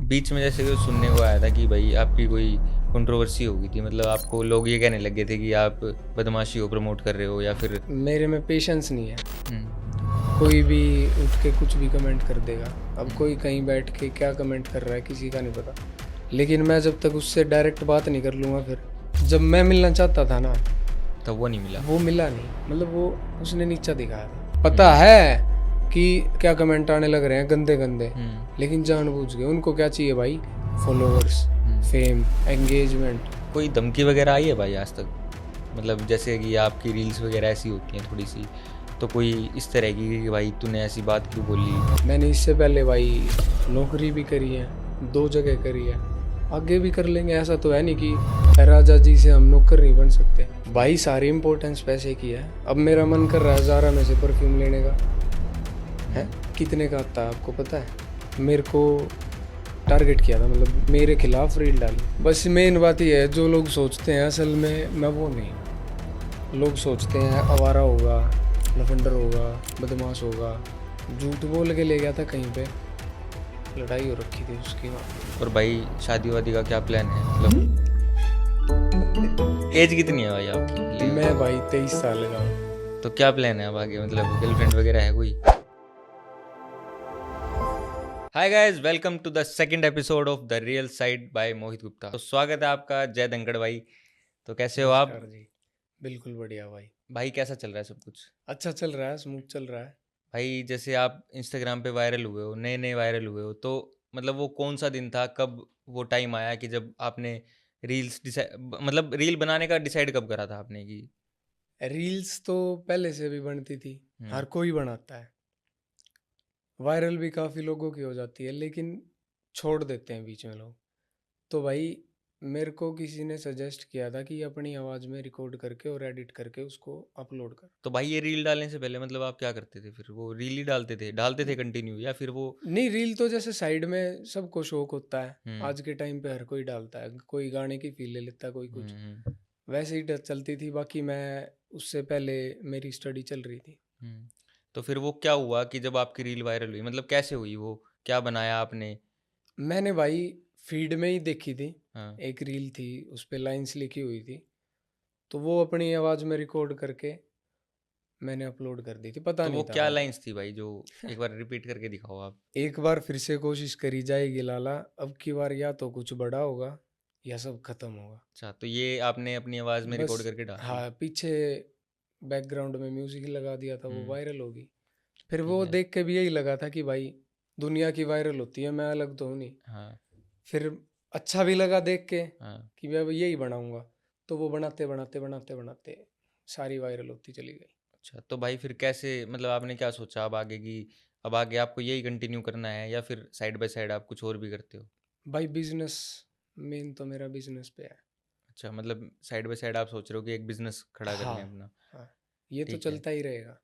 बीच में जैसे कि सुनने को आया था कि भाई आपकी कोई कंट्रोवर्सी हो गई थी, मतलब आपको लोग ये कहने लगे थे कि आप बदमाशी को प्रमोट कर रहे हो या फिर मेरे में पेशेंस नहीं है। हम्म, कोई भी उठ के कुछ भी कमेंट कर देगा। अब कोई कहीं बैठ के क्या कमेंट कर रहा है किसी का नहीं पता, लेकिन मैं जब तक उससे डायरेक्ट बात नहीं कर लूँगा, फिर जब मैं मिलना चाहता था ना, तो वो नहीं मिला। वो मिला नहीं। मतलब वो उसने नीचा दिखाया था। पता है कि क्या कमेंट आने लग रहे हैं गंदे गंदे, लेकिन जानबूझ के उनको क्या चाहिए भाई? Followers, fame, engagement. कोई धमकी वगैरह आई है भाई आज तक? मतलब जैसे कि आपकी रील्स वगैरह ऐसी होती हैं थोड़ी सी, तो कोई इस तरह की कि भाई तूने ऐसी बात क्यों बोली? मैंने इससे पहले भाई नौकरी भी करी है, 2 जगह करी है, आगे भी कर लेंगे। ऐसा तो है नहीं कि राजा जी से हम नौकर नहीं बन सकते भाई। सारी इम्पोर्टेंस पैसे की है। अब मेरा मन कर रहा है ज़ारा में से परफ्यूम लेने का, है कितने का आता है आपको पता है? मेरे को टारगेट किया था, मतलब मेरे खिलाफ रील डाली। बस मेन बात ये है, जो लोग सोचते हैं असल में मैं वो नहीं। लोग सोचते हैं आवारा होगा, लफंडर होगा, बदमाश होगा। झूठ बोल के ले गया था कहीं पे, लड़ाई हो रखी थी उसकी वहाँ। और भाई शादी वादी का क्या प्लान है? मतलब एज कितनी है भाई आपकी? मैं भाई 23 साल का हूँ। तो क्या प्लान है अब आगे? मतलब गर्लफ्रेंड वगैरह है कोई? Hi guys, welcome to the second episode of the real side by Mohit Gupta. तो स्वागत है आपका जय धनखड़ भाई। तो कैसे हो आप? नमस्कार जी। बिल्कुल बढ़िया भाई। भाई कैसा चल रहा है सब कुछ? अच्छा चल रहा है, स्मूथ चल रहा है। भाई जैसे आप इंस्टाग्राम पे वायरल हुए हो, नए नए वायरल हुए हो, तो मतलब वो कौन सा दिन था, कब वो टाइम आया कि जब आपने रील्स डिसाइड, मतलब रील बनाने का डिसाइड कब करा था आपने कि रील्स तो पहले से भी बनती थी, हम्म, हर कोई बनाता है। वायरल भी काफ़ी लोगों की हो जाती है, लेकिन छोड़ देते हैं बीच में लोग। तो भाई मेरे को किसी ने सजेस्ट किया था कि अपनी आवाज़ में रिकॉर्ड करके और एडिट करके उसको अपलोड कर। तो भाई ये रील डालने से पहले मतलब आप क्या करते थे? फिर वो रील ही डालते थे कंटिन्यू, या फिर वो नहीं, रील तो जैसे साइड में सबको शौक होता है। हम्म आज के टाइम पे हर कोई डालता है, कोई गाने की फील ले लेता है, कोई कुछ। हम्म वैसे ही चलती थी। बाकी मैं उससे पहले मेरी स्टडी चल रही थी। हम्म। तो फिर वो क्या हुआ कि जब आपकी रील वायरल हुई, मतलब कैसे हुई वो? क्या बनाया आपने? मैंने भाई फीड में ही देखी थी, हाँ। एक रील थी, उस पे लाइंस लिखी हुई थी, तो वो अपनी आवाज़ में रिकॉर्ड करके मैंने अपलोड कर दी थी। पता तो वो नहीं था क्या भाई। लाइंस थी भाई, जो एक बार रिपीट करके दिखाओ आप? एक बार फिर से कोशिश करी जाएगी लाला, अब की बार या तो कुछ बड़ा होगा या सब खत्म होगा। अच्छा, तो ये आपने अपनी आवाज़ में बस रिकॉर्ड करके डाल दी? हाँ, पीछे बैकग्राउंड में म्यूजिक लगा दिया था, वो हम्म। वायरल होगी। फिर ठीक वो है। देख के भी यही लगा था कि भाई दुनिया की वायरल होती है, मैं अलग तो हूँ नहीं। हाँ फिर अच्छा भी लगा देख के हाँ। कि मैं अब यही बनाऊंगा। तो वो बनाते बनाते बनाते बनाते सारी वायरल होती चली गई। अच्छा, तो भाई फिर कैसे, मतलब आपने क्या सोचा अब आगे की? अब आगे आपको यही कंटिन्यू करना है या फिर साइड बाय साइड आप कुछ और भी करते हो? भाई बिजनेस, मेन तो मेरा बिजनेस पे है। अच्छा, मतलब साइड बाय साइड आप सोच रहे हो कि एक बिजनेस खड़ा कर हाँ लें अपना? हाँ, ये तो ठीक है। चलता ही रहेगा।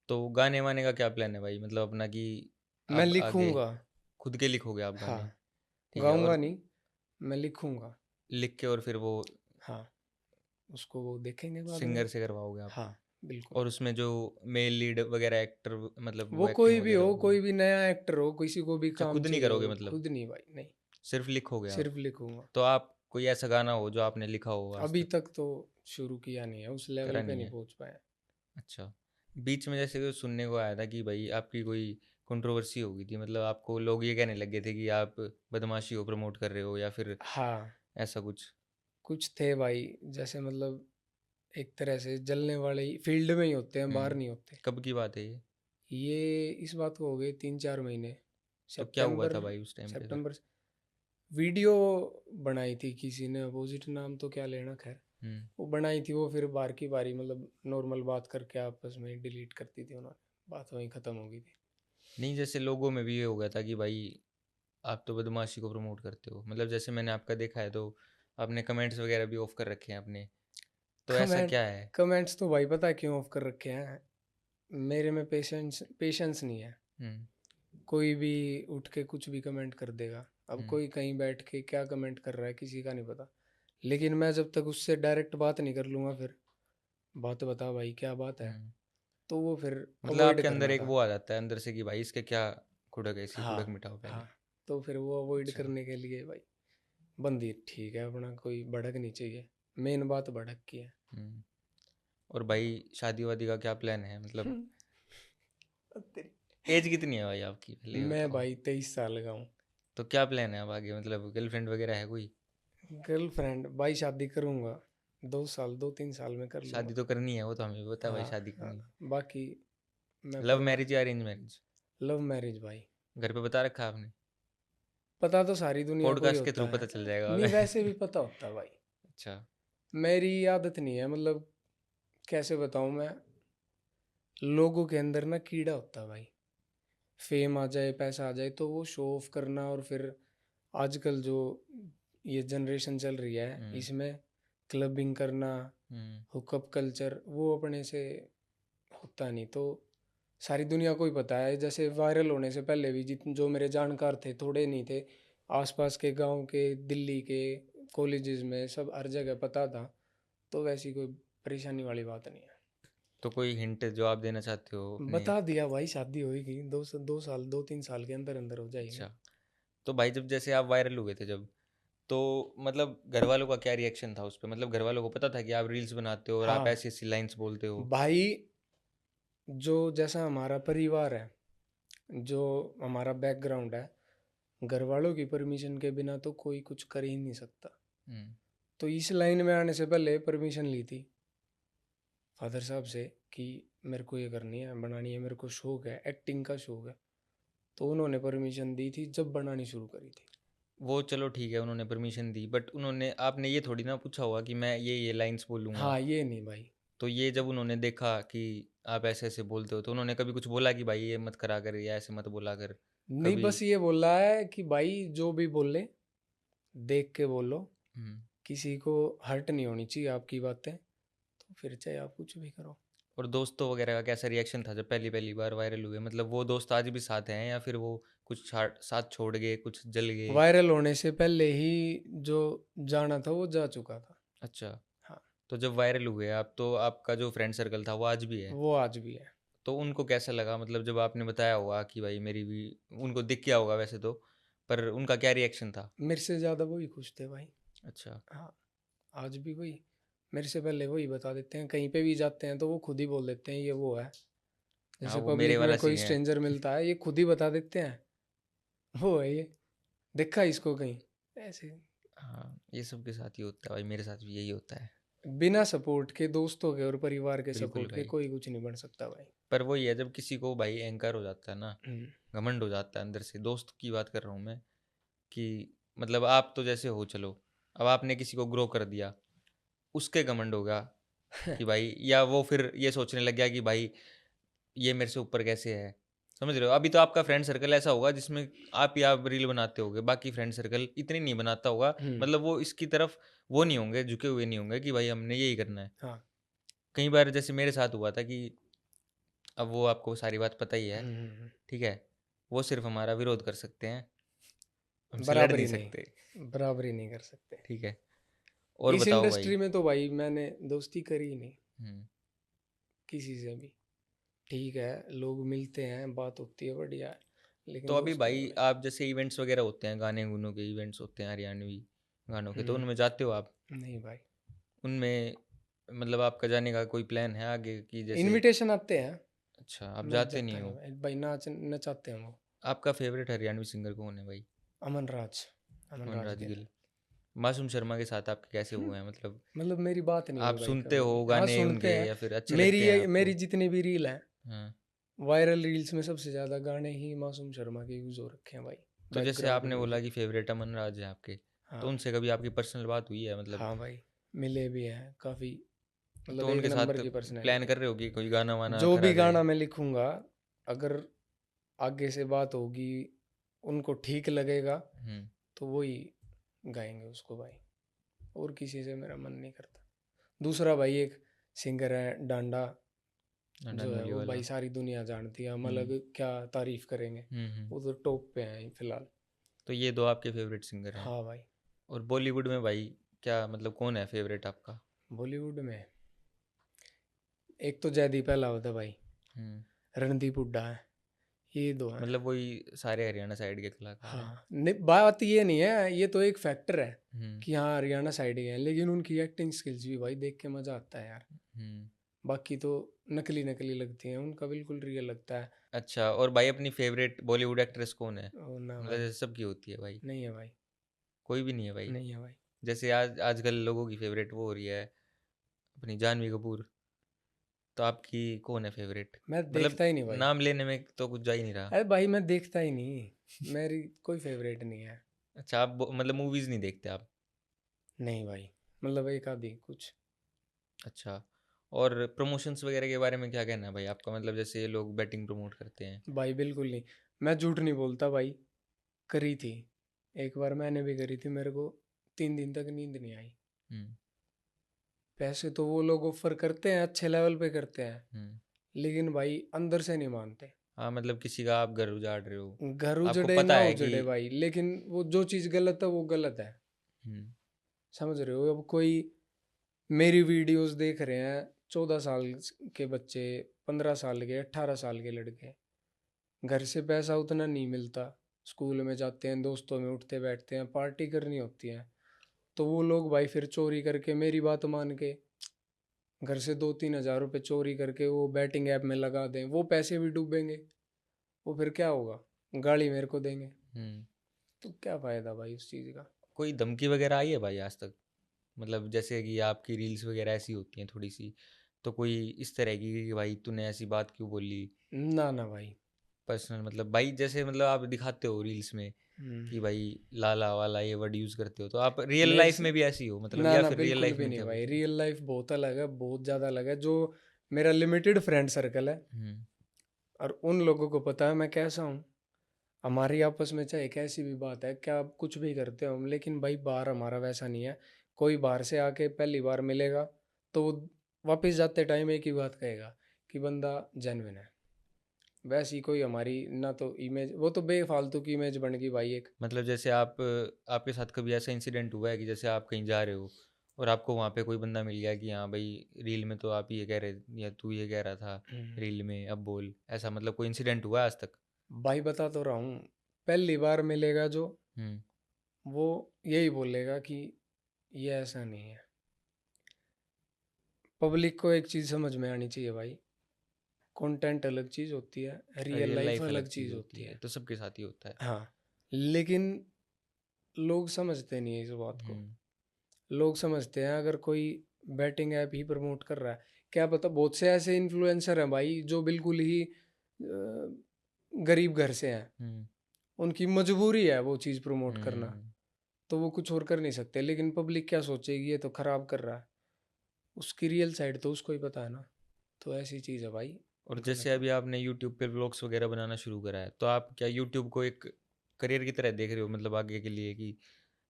तो गाने वाने का क्या प्लान है भाई, मतलब अपना कि मैं अब आगे लिखूंगा। खुद के लिखोगे आप हाँ, गाने? ठीक है। गाऊंगा और नहीं, मैं लिखूंगा। लिख के और फिर वो हाँ, उसको वो देखेंगे बाद में। सिंगर से करवाओगे आप? हाँ बिल्कुल। और उसमें जो मेल लीड वगैरह एक्टर, मतलब वो वो एक्टिंग कोई भी वगैरह हो, होगी? कोई भी नया एक्टर हो, किसी को भी अच्छा, काम खुद नहीं चाहिए करोगे हो, मतलब? खुद नहीं भाई, नहीं। सिर्फ लिखोगे आप? सिर्फ लिखूंगा। तो आप कोई ऐसा गाना हो जो आपने लिखा हो आज अभी तक? तक तो शुरू किया नहीं है, उस लेवल करा पे नहीं नहीं है? पहुंच पाया। अच्छा। बीच में जैसे कि सुनने को आया था कि भाई आपकी कोई कंट्रोवर्सी हो गई थी, मतलब आपको लोग ये कहने लगे थे कि आप बदमाशी को प्रमोट कर रहे हो या फिर हाँ, ऐसा कुछ? कुछ थे भाई, जैसे मतलब एक तरह से जलने वाले ही फील्ड में ही होते हैं, बाहर हम्म। नहीं होते। कब की बात है ये? ये इस बात को हो गए 3-4 महीने। तो क्या हुआ था सितंबर, भाई उस टाइम पे फिर? सितंबर वीडियो बनाई थी किसी ने, अपोजिट नाम तो क्या लेना, खैर। हम्म। वो बनाई थी, वो फिर बार की बारी मतलब नॉर्मल बात करके आपस में डिलीट करती थी उन्होंने, बात वहीं ख़त्म हो गई थी। नहीं, जैसे लोगों में भी ये हो गया था कि भाई आप तो बदमाशी को प्रमोट करते हो, मतलब जैसे मैंने आपका देखा है तो आपने कमेंट्स वगैरह भी ऑफ कर रखे हैं अपने, तो ऐसा कमेंट क्या है? कमेंट्स तो भाई पता है क्यों ऑफ कर रखे हैं? मेरे में पेशेंस पेशेंस नहीं है। हम्म कोई भी उठ के कुछ भी कमेंट कर देगा। अब हम्म कोई कहीं बैठ के क्या कमेंट कर रहा है किसी का नहीं पता, लेकिन मैं जब तक उससे डायरेक्ट बात नहीं कर लूँगा, फिर बात बता भाई क्या बात है, हम्म। तो वो फिर मतलब अवॉइड आपके अंदर करना एक था। वो आ जाता है अंदर से कि भाई इसके क्या खुड़क है, इसकी हाँ खुड़क मिटाओ हाँ, पहले। तो फिर वो अवॉइड अच्छा। करने के लिए भाई बंदी ठीक है अपना, कोई भड़क नहीं चाहिए, मेन बात भड़क की है। हम्म। और भाई शादी वादी का क्या प्लान है, मतलब एज कितनी है भाई आपकी, पहले ये मैं बताओ। भाई 23 साल का हूँ। तो क्या प्लान है अब आगे, मतलब गर्लफ्रेंड वगैरह है कोई? गर्लफ्रेंड भाई शादी करूंगा, 2 साल 2-3 साल में कर शादी लूंगा। तो करनी है, वो तो हमें भी पता है भाई, हाँ शादी हाँ। करनी है। बाकी मैं लव परिवार, मैरिज या अरेंज मैरिज? लव मैरिज भाई। घर पे बता रखा है आपने? पता तो सारी दुनिया को ही पॉडकास्ट के होता थ्रू है। पता चल जाएगा नहीं हमें। वैसे भी पता होता है भाई। अच्छा। मेरी आदत नहीं है, मतलब कैसे बताऊं मैं, लोगों के अंदर ना कीड़ा होता है भाई। फेम आ जाए, पैसा आ जाए तो वो शो ऑफ करना, और फिर आजकल जो ये जनरेशन चल रही है हम्म। इसमें क्लबिंग करना, हम्म। हुकअप कल्चर, वो अपने से होता नहीं। तो सारी दुनिया को ही पता है, जैसे वायरल होने से पहले भी जितने जो मेरे जानकार थे, थोड़े नहीं थे, आसपास के गांव के, दिल्ली के कॉलेजेस में सब हर जगह पता था। तो वैसी कोई परेशानी वाली बात नहीं है। तो कोई हिंट जो आप देना चाहते हो अपने? बता दिया भाई, शादी होगी 2 साल 2-3 साल के अंदर अंदर हो जाएगी। अच्छा। तो भाई जब जैसे आप वायरल हुए थे जब, तो मतलब घर वालों का क्या रिएक्शन था उस पे, मतलब घर वालों को पता था कि आप रील्स बनाते हो और आप हाँ ऐसी ऐसी लाइंस बोलते हो? भाई, जो जैसा हमारा परिवार है, जो हमारा बैकग्राउंड है, घर वालों की परमिशन के बिना तो कोई कुछ कर ही नहीं सकता। हम्म। तो इस लाइन में आने से पहले परमिशन ली थी फादर साहब से कि मेरे को ये करनी है, बनानी है, मेरे को शौक है, एक्टिंग का शौक है। तो उन्होंने परमिशन दी थी जब बनानी शुरू करी थी। वो चलो ठीक है, उन्होंने परमिशन दी, बट उन्होंने आपने ये थोड़ी ना पूछा होगा कि मैं ये लाइंस बोलूँगा? हाँ ये नहीं भाई। तो ये जब उन्होंने देखा कि आप ऐसे ऐसे बोलते हो, तो उन्होंने कभी कुछ बोला कि भाई ये मत करा कर या ऐसे मत बोला कर? नहीं कभी? बस ये बोला है कि भाई जो भी बोले देख के बोलो, हम्म। किसी को हर्ट नहीं होनी चाहिए आपकी बातें, तो फिर चाहे आप कुछ भी करो। और दोस्तों वगैरह का कैसा रिएक्शन था जब पहली पहली बार वायरल हुए, मतलब वो दोस्त आज भी साथ हैं या फिर वो कुछ साथ छोड़ गए, कुछ जल गए? वायरल होने से पहले ही जो जाना था वो जा चुका था। अच्छा। हाँ तो जब वायरल हुए आप, तो आपका जो फ्रेंड सर्कल था वो आज भी है? वो आज भी है। तो उनको कैसा लगा, मतलब जब आपने बताया होगा कि भाई मेरी भी, उनको दिख गया होगा वैसे तो, पर उनका क्या रिएक्शन था? मेरे से ज़्यादा वही खुश थे भाई। अच्छा। हाँ आज भी वही, मेरे से पहले वही बता देते हैं, कहीं पे भी जाते हैं तो वो खुद ही बोल देते हैं ये वो है। हाँ, जैसे वो मेरे पब्लिक में वाला कोई सीन है। स्ट्रेंजर मिलता है ये खुद ही बता देते हैं वो है ये, देखा इसको कहीं, ऐसे। हाँ, ये सब के साथ ही होता है भाई, मेरे साथ भी यही होता है। बिना सपोर्ट के, दोस्तों के और परिवार के बिल्कुल सपोर्ट के भाई। कोई कुछ नहीं बन सकता भाई। पर वही है, जब किसी को भाई अहंकार हो जाता है ना, हम्म। घमंड हो जाता है अंदर से, दोस्त की बात कर रहा हूँ मैं, कि मतलब आप तो जैसे हो चलो, अब आपने किसी को ग्रो कर दिया, उसके घमंड होगा कि भाई, या वो फिर ये सोचने लग गया कि भाई ये मेरे से ऊपर कैसे है। समझ रहे हो? अभी तो आपका फ्रेंड सर्कल ऐसा होगा जिसमें आप रील बनाते होगे, बाकी फ्रेंड सर्कल इतनी नहीं बनाता होगा, हम्म। मतलब वो इसकी तरफ वो नहीं होंगे, झुके हुए नहीं होंगे कि भाई हमने यही करना है। हाँ। कई बार जैसे मेरे साथ हुआ था कि, अब वो आपको सारी बात पता ही है, ठीक है, वो सिर्फ हमारा विरोध कर सकते हैं, हमसे लड़ नहीं बराबरी सकते। नहीं, बराबरी नहीं कर सकते। ठीक है। और इस बताओ भाई। इंडस्ट्री में तो भाई मैंने दोस्ती करी ही नहीं हम्म। किसी से भी। ठीक है लोग मिलते हैं, बात होती है, बढ़िया है, तो लेकिन अभी दोस्ती भाई नहीं। आप जैसे इवेंट्स वगैरह होते हैं, गाने गुनों के इवेंट्स होते हैं, हरियाणवी गानों के, तो उनमें जाते हो आप? नहीं भाई। उनमें मतलब आपका जाने का कोई प्लान है आगे की, जैसे? इनविटेशन आते हैं, अच्छा, आप मैं जाते जाता नहीं नहीं हो? भाई, भाई नाच नचाते हैं वो। आपका फेवरेट हरियाणवी सिंगर कौन है भाई? अमन राज, अमन राज मनराज गिल। गिल। मासूम शर्मा के साथ आपके कैसे हुए हैं, मतलब मतलब मेरी बात नहीं हुई आप भाई सुनते कभी हो भी। हाँ गाने सुनते उनके, हैं। या फिर अच्छे मेरी लगते हैं ये आपको? मेरी जितनी भी रील हैं, हाँ। वायरल रील्स में सबसे ज़्यादा गाने ही मासूम शर्मा के यूज़ हो रखे हैं भाई, तो जैसे बैकग्राउंड आपने बोला म्यूजिक। कि फेवरेट अमन राज है आपके, तो हाँ। उनसे कभी आपकी पर्सनल बात हुई है, मतलब? हाँ भाई, मिले भी हैं काफ़ी, तो मतलब एक उनके नंबर साथ की प्लान पर्सनैलिटी कर है। रहे हो कि कोई गाना वाना जो करा भी जाए? गाना मैं लिखूंगा, अगर आगे से बात होगी, उनको ठीक लगेगा, हम्म। तो वही गाएंगे उसको भाई, और किसी से मेरा मन नहीं करता। दूसरा भाई एक सिंगर है डांडा, डंडा जो है न्यूली वो वाला। भाई सारी दुनिया जानती है, हम हम्म। अलग क्या तारीफ करेंगे, हम्म। वो तो टॉप पे हैं फिलहाल। तो ये दो आपके फेवरेट सिंगर हैं। हाँ भाई। और बॉलीवुड में भाई क्या, मतलब कौन है फेवरेट आपका? बॉलीवुड में एक तो जयदीप अहलावत है भाई, हम्म। रणदीप हुड्डा है, ये दो हैं। मतलब वही सारे हरियाणा साइड के कलाकार हैं। हाँ, नहीं बात ये नहीं है, ये तो एक फैक्टर है हम्म कि हाँ हरियाणा साइड के हैं, लेकिन उनकी एक्टिंग स्किल्स भी भाई देख के मजा आता है यार। हम्म। बाकी तो नकली नकली लगती हैं, उनका बिल्कुल रियल लगता है। अच्छा, और भाई अपनी फेवरेट बॉलीवुड एक्ट्रेस कौन है? ओ ना मतलब भाई, जैसे सबकी होती है भाई। नहीं है भाई, कोई भी नहीं है भाई? नहीं है भाई। जैसे आज आजकल लोगों की फेवरेट वो हो रही है अपनी जानवी कपूर, तो आपकी कौन है फेवरेट? मैं मतलब देखता ही नहीं भाई। नाम लेने में तो कुछ जा ही नहीं रहा। अरे भाई मैं देखता ही नहीं, मेरी कोई फेवरेट नहीं है। अच्छा, आप मतलब मूवीज नहीं देखते आप? नहीं भाई, मतलब एक आधी कुछ। अच्छा, और प्रमोशंस वगैरह के बारे में क्या कहना है भाई आपका? मतलब जैसे ये लोग बैटिंग प्रमोट करते हैं। भाई बिल्कुल नहीं, मैं झूठ नहीं बोलता भाई, करी थी। एक बार मैंने भी करी थी, मेरे को 3 दिन तक नींद नहीं आई। हम्म पैसे तो वो लोग ऑफर करते हैं, अच्छे लेवल पे करते हैं, हम्म। लेकिन भाई अंदर से नहीं मानते। हाँ, मतलब किसी का आप घर उजाड़ रहे हो, घर आपको उजड़े पता ना है कि। उजड़े भाई, लेकिन वो जो चीज़ गलत है वो गलत है। हम्म समझ रहे हो? अब कोई मेरी वीडियोस देख रहे हैं 14 साल के बच्चे, 15 साल के, 18 साल के लड़के, घर से पैसा उतना नहीं मिलता, स्कूल में जाते हैं, दोस्तों में उठते बैठते हैं, पार्टी करनी होती है, तो वो लोग भाई फिर चोरी करके, मेरी बात मान के, घर से 2-3 हज़ार रुपये चोरी करके वो बैटिंग ऐप में लगा दें, वो पैसे भी डूबेंगे। वो फिर क्या होगा? गाली मेरे को देंगे, हम्म। तो क्या फ़ायदा भाई उस चीज़ का। कोई धमकी वगैरह आई है भाई आज तक? मतलब जैसे कि आपकी रील्स वगैरह ऐसी होती हैं थोड़ी सी, तो कोई इस तरह की कि भाई तूने ऐसी बात क्यों बोली? ना ना भाई। पर्सनल मतलब भाई, जैसे मतलब आप दिखाते हो रील्स में हम्म, कि भाई लाला वाला ये वर्ड यूज़ करते हो, तो आप रियल मेरे लाइफ से में भी ऐसी हो मतलब, ना या ना फिर रियल बिल्कुल लाइफ भी में नहीं क्या भाई, कुछ है? रियल लाइफ बहुत अलग है, बहुत ज़्यादा अलग है। जो मेरा लिमिटेड फ्रेंड सर्कल है, हम्म और उन लोगों को पता है मैं कैसा हूँ। हमारी आपस में चाहे कैसी भी बात है, क्या आप कुछ भी करते हो हम, लेकिन भाई बाहर हमारा वैसा नहीं है। कोई बाहर से आके पहली बार मिलेगा तो वो वापस जाते टाइम एक ही बात कहेगा कि बंदा जेन्युइन है। वैसी कोई हमारी ना तो इमेज, वो तो बेफालतू की इमेज बन गई भाई एक। मतलब जैसे आप, आपके साथ कभी ऐसा इंसिडेंट हुआ है कि जैसे आप कहीं जा रहे हो और आपको वहाँ पे कोई बंदा मिल गया कि हाँ भाई, रील में तो आप ये कह रहे, या तू ये कह रहा था हम्म। रील में, अब बोल, ऐसा मतलब कोई इंसिडेंट हुआ है आज तक? भाई बता तो रहा हूँ, पहली बार मिलेगा जो, हम्म वो यही बोलेगा कि ये ऐसा नहीं है। पब्लिक को एक चीज़ समझ में आनी चाहिए भाई, कंटेंट अलग चीज़ होती है, रियल रियल लाइफ लाइफ अलग अलग चीज़ चीज़ होती होती है, है। तो सबके साथ ही होता है। हाँ, लेकिन लोग समझते नहीं है इस बात को। हम्म लोग समझते हैं अगर कोई बैटिंग ऐप ही प्रमोट कर रहा है, क्या पता बहुत से ऐसे इन्फ्लुएंसर हैं भाई जो बिल्कुल ही गरीब घर से हैं, हम्म उनकी मजबूरी है वो चीज़ प्रमोट करना, हम्म। तो वो कुछ और कर नहीं सकते, लेकिन पब्लिक क्या सोचेगी, ये तो खराब कर रहा है। उसकी रियल साइड तो उसको ही पता है ना। तो ऐसी चीज़ है भाई, और जैसे गलत है। अभी आपने यूट्यूब पे व्लॉग्स वगैरह बनाना शुरू करा है, तो आप क्या यूट्यूब को एक करियर की तरह देख रहे हो, मतलब आगे के लिए कि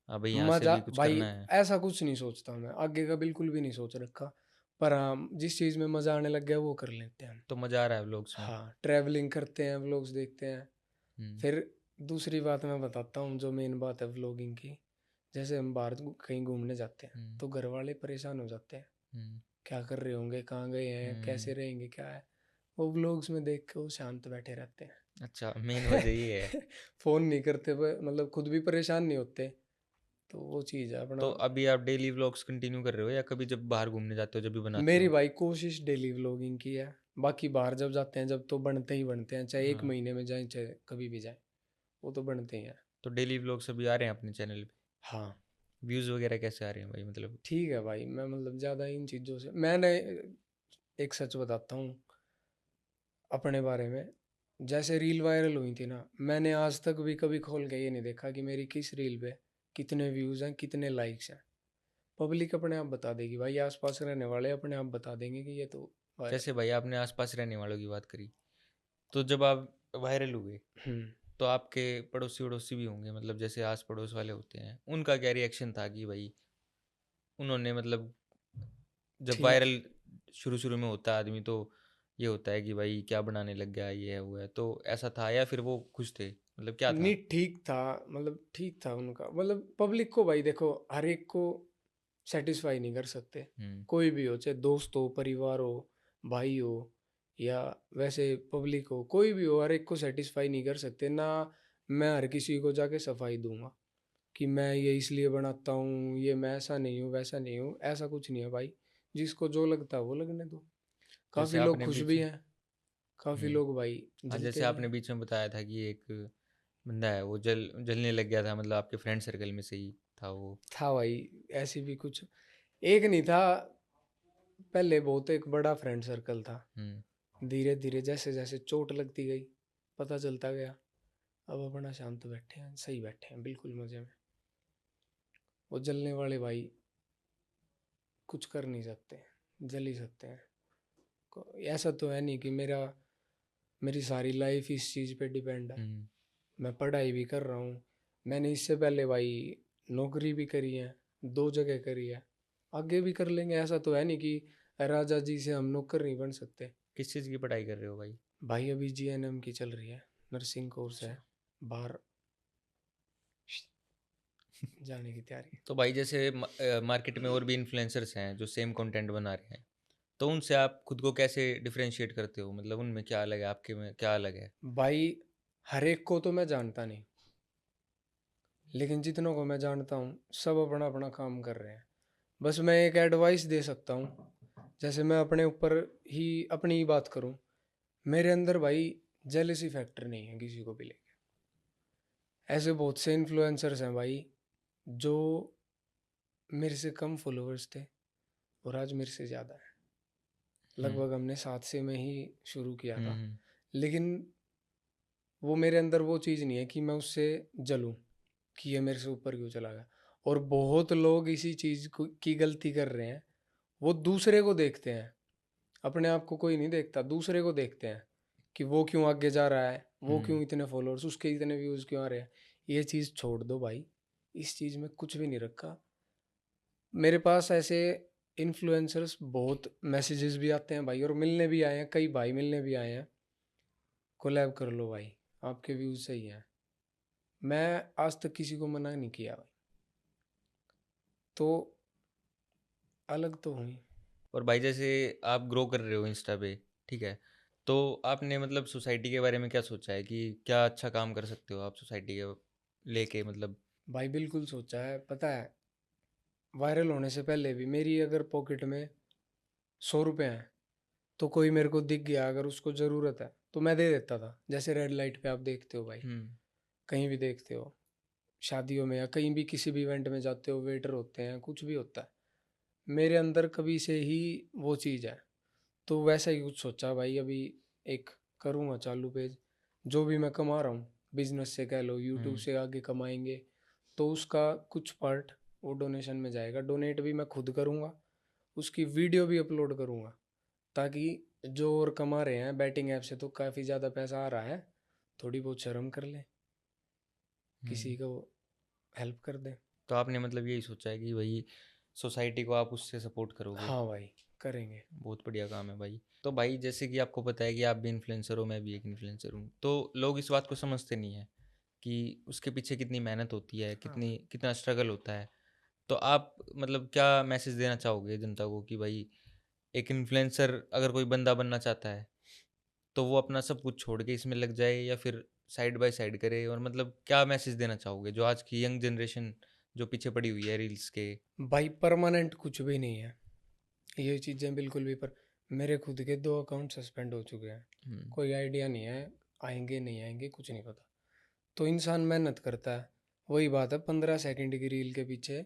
हाँ भाई यहाँ से मजा भी कुछ भाई, करना है? ऐसा कुछ नहीं सोचता मैं आगे का, बिल्कुल भी नहीं सोच रखा। पर हाँ, जिस चीज़ में मज़ा आने लग गया वो कर लेते हैं हम। तो मज़ा आ रहा है व्लॉग्स में? हाँ, ट्रैवलिंग करते हैं, व्लॉग्स देखते हैं। हम्म फिर दूसरी बात मैं बताता हूँ, जो मेन बात है व्लॉगिंग की। जैसे हम बाहर कहीं घूमने जाते हैं हम्म तो घर वाले परेशान हो जाते हैं, हम्म क्या कर रहे होंगे, कहाँ गए हैं, हम्म। कैसे रहेंगे, क्या है। वो व्लॉग्स में देख के वो शांत बैठे रहते अच्छा, मेन वजह ये है। हैं। फ़ोन नहीं करते, मतलब खुद भी परेशान नहीं होते। तो वो चीज़ है तो अपना। अभी आप डेली व्लॉग्स कंटिन्यू कर रहे हो, या कभी जब बाहर घूमने जाते हो जब भी बनाते मेरी हो? भाई कोशिश डेली व्लॉगिंग की है। बाकी बाहर जब जाते हैं जब, तो बनते ही बनते हैं, चाहे एक हाँ, महीने में जाए चाहे कभी भी जाए, वो तो बनते ही हैं। तो डेली व्लॉग्स अभी आ रहे हैं अपने चैनल पे? हाँ, व्यूज़ वगैरह कैसे आ रहे हैं भाई मतलब? ठीक है भाई, मैं मतलब ज़्यादा इन चीज़ों से, मैंने एक सच बताता हूँ अपने बारे में। जैसे रील वायरल हुई थी ना, मैंने आज तक भी कभी खोल के ये नहीं देखा कि मेरी किस रील पे कितने व्यूज़ हैं, कितने लाइक्स हैं। पब्लिक अपने आप बता देगी भाई, आसपास रहने वाले अपने आप बता देंगे कि ये तो वायरल जैसे है। भाई आपने आसपास रहने वालों की बात करी, तो जब आप वायरल हुए, हम्म, तो आपके पड़ोसी वड़ोसी भी होंगे, मतलब जैसे आस पड़ोस वाले होते हैं, उनका क्या रिएक्शन था कि भाई उन्होंने मतलब, जब ठीक। वायरल शुरू शुरू में होता है आदमी, तो ये होता है कि भाई क्या बनाने लग गया, ये है वो है, तो ऐसा था या फिर वो खुश थे, मतलब क्या नहीं था? ठीक था, मतलब ठीक था उनका, मतलब पब्लिक को भाई देखो, हर एक को सेटिस्फाई नहीं कर सकते। हम्म कोई भी हो, चाहे दोस्त हो, परिवार हो, भाई हो, या वैसे पब्लिक हो, कोई भी हो, हर एक को सेटिस्फाई नहीं कर सकते ना। मैं हर किसी को जाके सफाई दूंगा कि मैं ये इसलिए बनाता हूँ, ये मैं ऐसा नहीं हूँ वैसा नहीं हूँ, ऐसा कुछ नहीं है भाई। जिसको जो लगता है वो लगने दो। जैसे काफ़ी लोग आपने खुश भी बीच हैं, काफ़ी हुँ। लोग भाई हाँ, जलते जैसे भी आपने हैं। बीच में बताया था कि एक बंदा है वो जलने लग गया था, मतलब आपके फ्रेंड सर्कल में से ही था वो। था भाई, ऐसी भी कुछ, एक नहीं था, पहले बहुत एक बड़ा फ्रेंड सर्कल था। हुँ। धीरे धीरे जैसे जैसे चोट लगती गई, पता चलता गया, अब अपना शांत बैठे हैं, सही बैठे हैं, बिल्कुल मजे में। वो जलने वाले भाई कुछ कर नहीं सकते, जल ही सकते हैं। ऐसा तो है नहीं कि मेरी सारी लाइफ इस चीज़ पे डिपेंड है। हुँ। मैं पढ़ाई भी कर रहा हूँ, मैंने इससे पहले भाई नौकरी भी करी है, 2 जगह करी है, आगे भी कर लेंगे। ऐसा तो है नहीं कि राजा जी से हम नौकर नहीं बन सकते। किस चीज़ की पढ़ाई कर रहे हो भाई? भाई अभी जीएनएम की चल रही है, नर्सिंग कोर्स अच्छा। है, बाहर जाने की तैयारी तो भाई जैसे मार्केट में और भी इन्फ्लुएंसर्स हैं जो सेम कंटेंट बना रहे हैं, तो उनसे आप खुद को कैसे डिफरेंशिएट करते हो? मतलब उनमें क्या अलग है, आपके में क्या अलग है? है। भाई हर एक को तो मैं जानता नहीं, लेकिन जितनों को मैं जानता हूँ सब अपना अपना काम कर रहे हैं। बस मैं एक एडवाइस दे सकता हूँ, जैसे मैं अपने ऊपर ही अपनी ही बात करूँ। मेरे अंदर भाई जेलसी फैक्टर नहीं है किसी को भी लेके। ऐसे बहुत से इन्फ्लुएंसर्स हैं भाई जो मेरे से कम फॉलोअर्स थे और आज मेरे से ज़्यादा है। हुँ। लगभग हमने साथ से में ही शुरू किया हुँ, था, हुँ। लेकिन वो मेरे अंदर वो चीज़ नहीं है कि मैं उससे जलूं कि ये मेरे से ऊपर क्यों चला गया। और बहुत लोग इसी चीज़ को की गलती कर रहे हैं, वो दूसरे को देखते हैं, अपने आप को कोई नहीं देखता, दूसरे को देखते हैं कि वो क्यों आगे जा रहा है, वो हुँ। क्यों इतने फॉलोअर्स, उसके इतने व्यूज़ क्यों आ रहे हैं। ये चीज़ छोड़ दो भाई, इस चीज़ में कुछ भी नहीं रखा। मेरे पास ऐसे इन्फ्लुएंसर्स बहुत मैसेजेस भी आते हैं भाई, और मिलने भी आए हैं, कई भाई मिलने भी आए हैं, कोलैब कर लो भाई, आपके व्यूज़ सही हैं। मैं आज तक किसी को मना नहीं किया भाई, तो अलग तो हुई। और भाई जैसे आप ग्रो कर रहे हो इंस्टा पे, ठीक है? तो आपने मतलब सोसाइटी के बारे में क्या सोचा है कि क्या अच्छा काम कर सकते हो आप सोसाइटी के लेके मतलब? भाई बिल्कुल सोचा है, पता है, वायरल होने से पहले भी मेरी अगर पॉकेट में 100 रुपये हैं, तो कोई मेरे को दिख गया अगर उसको ज़रूरत है तो मैं दे देता था। जैसे रेड लाइट पे आप देखते हो भाई, हुँ। कहीं भी देखते हो, शादियों में या कहीं भी किसी भी इवेंट में जाते हो, वेटर होते हैं, कुछ भी होता है, मेरे अंदर कभी से ही वो चीज़ है। तो वैसा ही कुछ सोचा भाई, अभी एक करूँगा चालू पेज, जो भी मैं कमा रहा हूँ बिजनेस से कह लो, यूट्यूब हुँ। से आगे कमाएंगे, तो उसका कुछ पार्ट वो डोनेशन में जाएगा। डोनेट भी मैं खुद करूँगा, उसकी वीडियो भी अपलोड करूँगा, ताकि जो और कमा रहे हैं बैटिंग ऐप से तो काफ़ी ज़्यादा पैसा आ रहा है, थोड़ी बहुत शर्म कर ले, किसी हुँ। को हेल्प कर दे। तो आपने मतलब यही सोचा है कि भाई सोसाइटी को आप उससे सपोर्ट करोगे। हाँ भाई, करेंगे। बहुत बढ़िया काम है भाई। तो भाई जैसे कि आपको पता है कि आप भी इन्फ्लुएंसर हो, मैं भी एक इन्फ्लुएंसर हूँ, तो लोग इस बात को समझते नहीं है कि उसके पीछे कितनी मेहनत होती है, हाँ कितना स्ट्रगल होता है। तो आप मतलब क्या मैसेज देना चाहोगे जनता को कि भाई एक इन्फ्लुएंसर अगर कोई बंदा बनना चाहता है तो वो अपना सब कुछ छोड़ के इसमें लग जाए या फिर साइड बाय साइड करे, और मतलब क्या मैसेज देना चाहोगे जो आज की यंग जनरेशन जो पीछे पड़ी हुई है रील्स के? भाई, परमानेंट कुछ भी नहीं है ये चीज़ें, बिल्कुल भी। पर मेरे खुद के 2 अकाउंट सस्पेंड हो चुके हैं, हम्म। कोई आइडिया नहीं है, आएंगे नहीं आएंगे कुछ नहीं पता। तो इंसान मेहनत करता है, वही बात है, 15 सेकंड की रील के पीछे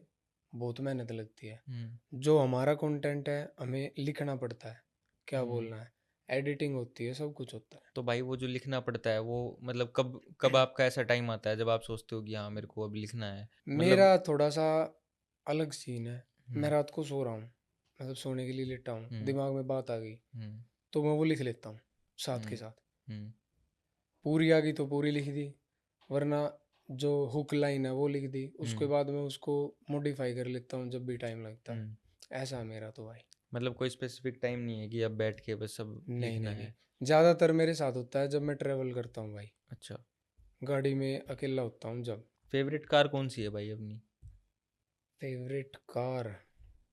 बहुत मेहनत लगती है। हम्म। जो हमारा कंटेंट है हमें लिखना पड़ता है, क्या हम्म। बोलना है, एडिटिंग होती है, सब कुछ होता तो भाई वो जो लिखना पड़ता है वो मतलब कब कब है। आपका ऐसा टाइम आता है जब आप सोचते हो कि हाँ मेरे को अब लिखना है? मेरा मतलब थोड़ा सा अलग सीन है। मैं हम्म। रात को सो रहा हूँ, मतलब सोने के लिए लेटा हूँ, हम्म। दिमाग में बात आ गई हम्म। तो मैं वो लिख लेता हूँ साथ के हम्म। साथ। हम्म। पूरी आ गई तो पूरी लिख दी, वरना जो हुक लाइन है वो लिख दी, उसके हम्म। बाद मैं उसको मॉडिफाई कर लेता हूँ जब भी टाइम लगता है। हम्म। ऐसा है मेरा तो भाई। मतलब कोई स्पेसिफिक टाइम नहीं है कि अब बैठ के बस सब नहीं लिखना नहीं नहीं, है? ज़्यादातर मेरे साथ होता है जब मैं ट्रेवल करता हूँ भाई, अच्छा। गाड़ी में अकेला होता हूँ जब। फेवरेट कार कौन सी है भाई अपनी? Favourite car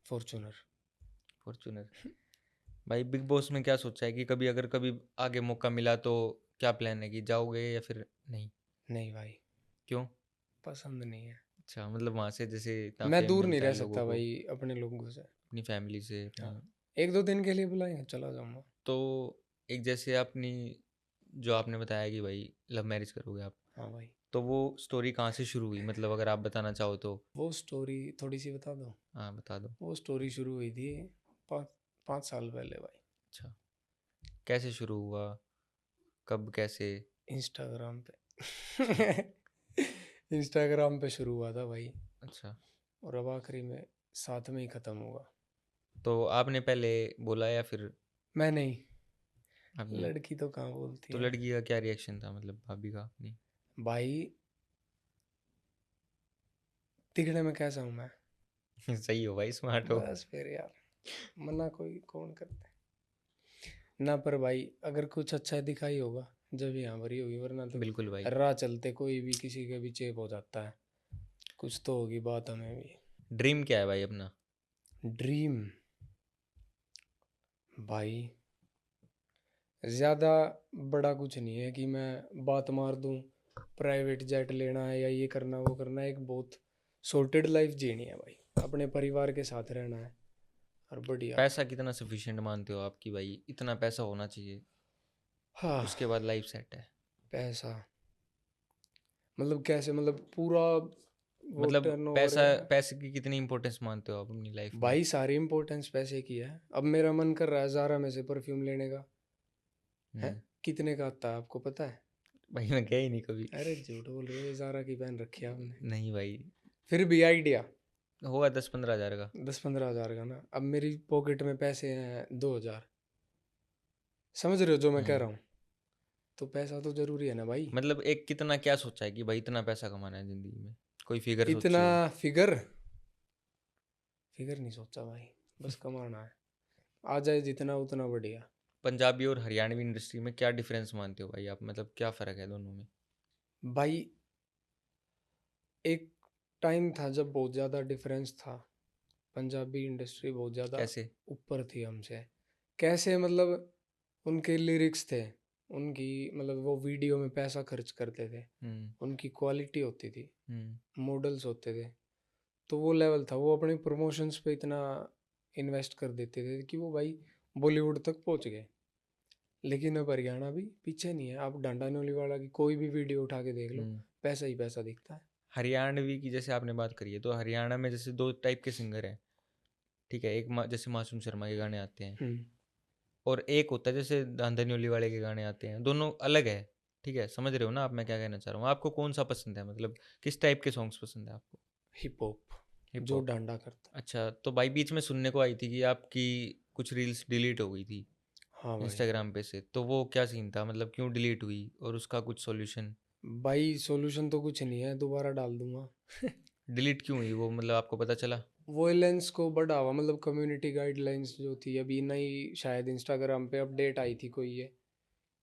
Fortuner. फॉर्चूनर। भाई बिग बॉस में क्या सोचा है कि कभी अगर कभी आगे मौका मिला तो क्या प्लान है कि जाओगे या फिर नहीं? नहीं भाई, क्यों? पसंद नहीं है। अच्छा, मतलब वहाँ से जैसे इतना मैं फेम दूर नहीं मिलता है रह लोगों सकता को, भाई अपने लोगों से। अपनी फैमिली से, हाँ, अपनी। 1-2 दिन के लिए बुलाएंगे चला जाऊंगा। तो एक जैसे अपनी, जो आपने बताया कि भाई लव मैरिज करोगे आप, हाँ भाई। तो वो स्टोरी कहाँ से शुरू हुई, मतलब अगर आप बताना चाहो तो? वो स्टोरी थोड़ी सी बता दो। हाँ, बता दो। वो स्टोरी शुरू हुई थी 5 5 साल पहले भाई। अच्छा, कैसे शुरू हुआ, कब, कैसे? इंस्टाग्राम अच्छा। पे। इंस्टाग्राम पे शुरू हुआ था भाई। अच्छा, और अब आखिरी में साथ में ही ख़त्म हुआ। तो आपने पहले बोला या फिर मैं नहीं। आपने? लड़की तो कहाँ बोलती तो है लड़की का क्या रिएक्शन था, मतलब भाभी का अपनी? भाई। दिखने में कैसा हूँ मैं? सही हो भाई, स्मार्ट हो। बस फिर यार, मना कोई कौन करता है ना। पर भाई अगर कुछ अच्छा दिखाई होगा जब यहाँ भरी होगी, वरना तो बिल्कुल भाई। राह चलते कोई भी किसी के भी चेप हो जाता है। कुछ तो होगी बात हमें भी। ड्रीम क्या है भाई अपना? ड्रीम भाई ज़्यादा बड़ा कुछ नहीं है कि मैं बात मार दूं प्राइवेट जेट लेना है या ये करना वो करना है। एक बहुत सॉर्टेड लाइफ जीनी है भाई। अपने परिवार के साथ रहना है और बढ़िया। पैसा कितना सफिशिएंट मानते हो आप कि भाई इतना पैसा होना चाहिए, हाँ। उसके बाद लाइफ सेट है? पैसा मतलब कैसे? मतलब पूरा वो मतलब टर्नओवर पैसा, है। पैसे की कितनी इंपॉर्टेंस मानते हो आप अपनी लाइफ में? भाई सारी इम्पोर्टेंस पैसे की है। अब मेरा मन कर रहा है ज़ारा में से परफ्यूम लेने का। है हम्म। कितने का आता है आपको पता है? भाई मैं गया ही नहीं कभी। अरे झूठ बोल रहे हो, ज़ारा की पहन रखी है आपने। नहीं भाई। फिर भी आइडिया होगा 10-15 हज़ार का। 10-15 हज़ार का ना। अब मेरी पॉकेट में पैसे हैं 2 हज़ार। समझ रहे हो जो मैं कह हम्म। रहा हूँ? तो पैसा तो जरूरी है ना भाई। मतलब एक कितना क्या सोचा है कि भाई इतना पैसा कमाना है जिंदगी में, कोई फिगर सोची इतना हो? फिगर फिगर नहीं सोचा भाई। बस कमाना है। आ जाए जितना उतना बढ़िया। पंजाबी और हरियाणवी इंडस्ट्री में क्या डिफरेंस मानते हो भाई आप, मतलब क्या फ़र्क है दोनों में? भाई एक टाइम था जब बहुत ज़्यादा डिफरेंस था। पंजाबी इंडस्ट्री बहुत ज़्यादा कैसे? ऊपर थी हमसे। कैसे मतलब? उनके लिरिक्स थे, उनकी मतलब वो वीडियो में पैसा खर्च करते थे। हम्म। उनकी क्वालिटी होती थी, हम्म। मॉडल्स होते थे। तो वो लेवल था। वो अपने प्रमोशंस पे इतना इन्वेस्ट कर देते थे कि वो भाई बॉलीवुड तक पहुंच गए। लेकिन अब हरियाणा भी पीछे नहीं है। आप डांडा न्योली वाला की कोई भी वीडियो उठा के देख लो, हम्म। पैसा ही पैसा दिखता है। हरियाणवी की जैसे आपने बात करी है, तो हरियाणा में जैसे दो टाइप के सिंगर हैं, ठीक है? एक जैसे मासूम शर्मा के गाने आते हैं, हम्म। और एक होता है जैसे धांधनियोली वाले के गाने आते हैं, दोनों अलग है। ठीक है, समझ रहे हो ना आप मैं क्या कहना चाह रहा हूँ? आपको कौन सा पसंद है, मतलब किस टाइप के सॉन्ग्स पसंद है आपको? हिप हॉप हिप जो हॉप। डांडा करता है। अच्छा, तो भाई बीच में सुनने को आई थी कि आपकी कुछ रील्स डिलीट हो गई थी हाँ भाई। इंस्टाग्राम पे से, तो वो क्या सीन था, मतलब क्यों डिलीट हुई, और उसका कुछ सॉल्यूशन? भाई सॉल्यूशन तो कुछ नहीं है, दोबारा डाल दूंगा। डिलीट क्यों हुई वो, मतलब आपको पता चला? वॉयलेंस को बढ़ावा मतलब कम्युनिटी गाइडलाइंस जो थी अभी नई शायद इंस्टाग्राम पे अपडेट आई थी कोई ये,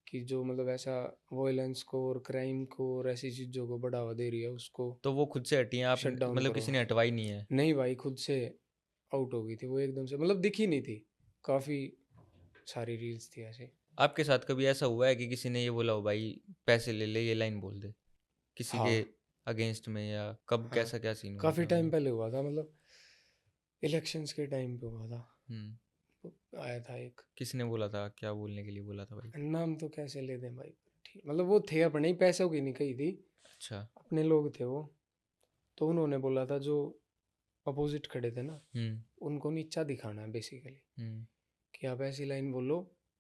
कि जो मतलब ऐसा वॉयलेंस को और क्राइम को और ऐसी चीज़ों को बढ़ावा दे रही है उसको तो वो खुद से हटी हैं आप, शट डाउन मतलब करो। किसी ने हटवाई नहीं है? नहीं भाई, खुद से आउट हो गई थी वो एकदम से। मतलब दिखी नहीं थी। काफ़ी सारी रील्स थी ऐसे। आपके साथ कभी ऐसा हुआ है कि किसी ने ये बोला हो भाई पैसे ले ले, ये लाइन बोल दे किसी हाँ। के अगेंस्ट में, या कब, हाँ, कैसा क्या सीन हुआ काफ़ी था टाइम मतलब? पहले हुआ था। मतलब इलेक्शंस के टाइम पे हुआ था। हम्म। आया था एक। किसने बोला था, क्या बोलने के लिए बोला था भाई? नाम तो कैसे ले दें भाई। ठीक मतलब वो थे अपने ही, पैसों की नहीं कही थी। अच्छा। अपने लोग थे वो। तो उन्होंने बोला था जो अपोजिट खड़े थे ना, हम्म। उनको नीचा दिखाना है बेसिकली। हम्म। कि आप ऐसी लाइन बोलो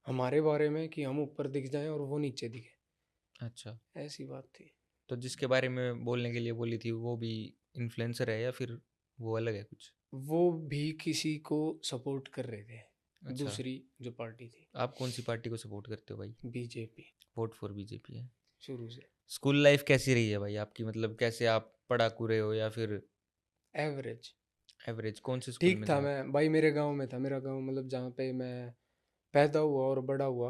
हमारे बारे में कि हम ऊपर दिख जाएं और वो नीचे दिखे। अच्छा, ऐसी बात थी। तो जिसके बारे में बोलने के लिए बोली थी वो भी इन्फ्लुएंसर है या फिर वो अलग है कुछ? वो भी किसी को सपोर्ट कर रहे थे, अच्छा, दूसरी जो पार्टी थी। आप कौन सी पार्टी को सपोर्ट करते हो भाई? बीजेपी। वोट फॉर बीजेपी है। शुरू से। स्कूल लाइफ कैसी रही है भाई आपकी, मतलब कैसे आप पढ़ाकू रहे हो या फिर एवरेज। एवरेज? कौन से स्कूल ठीक में थे था। आप? मैं भाई मेरे गांव में था। मेरा गांव मतलब जहाँ पे मैं पैदा हुआ और बड़ा हुआ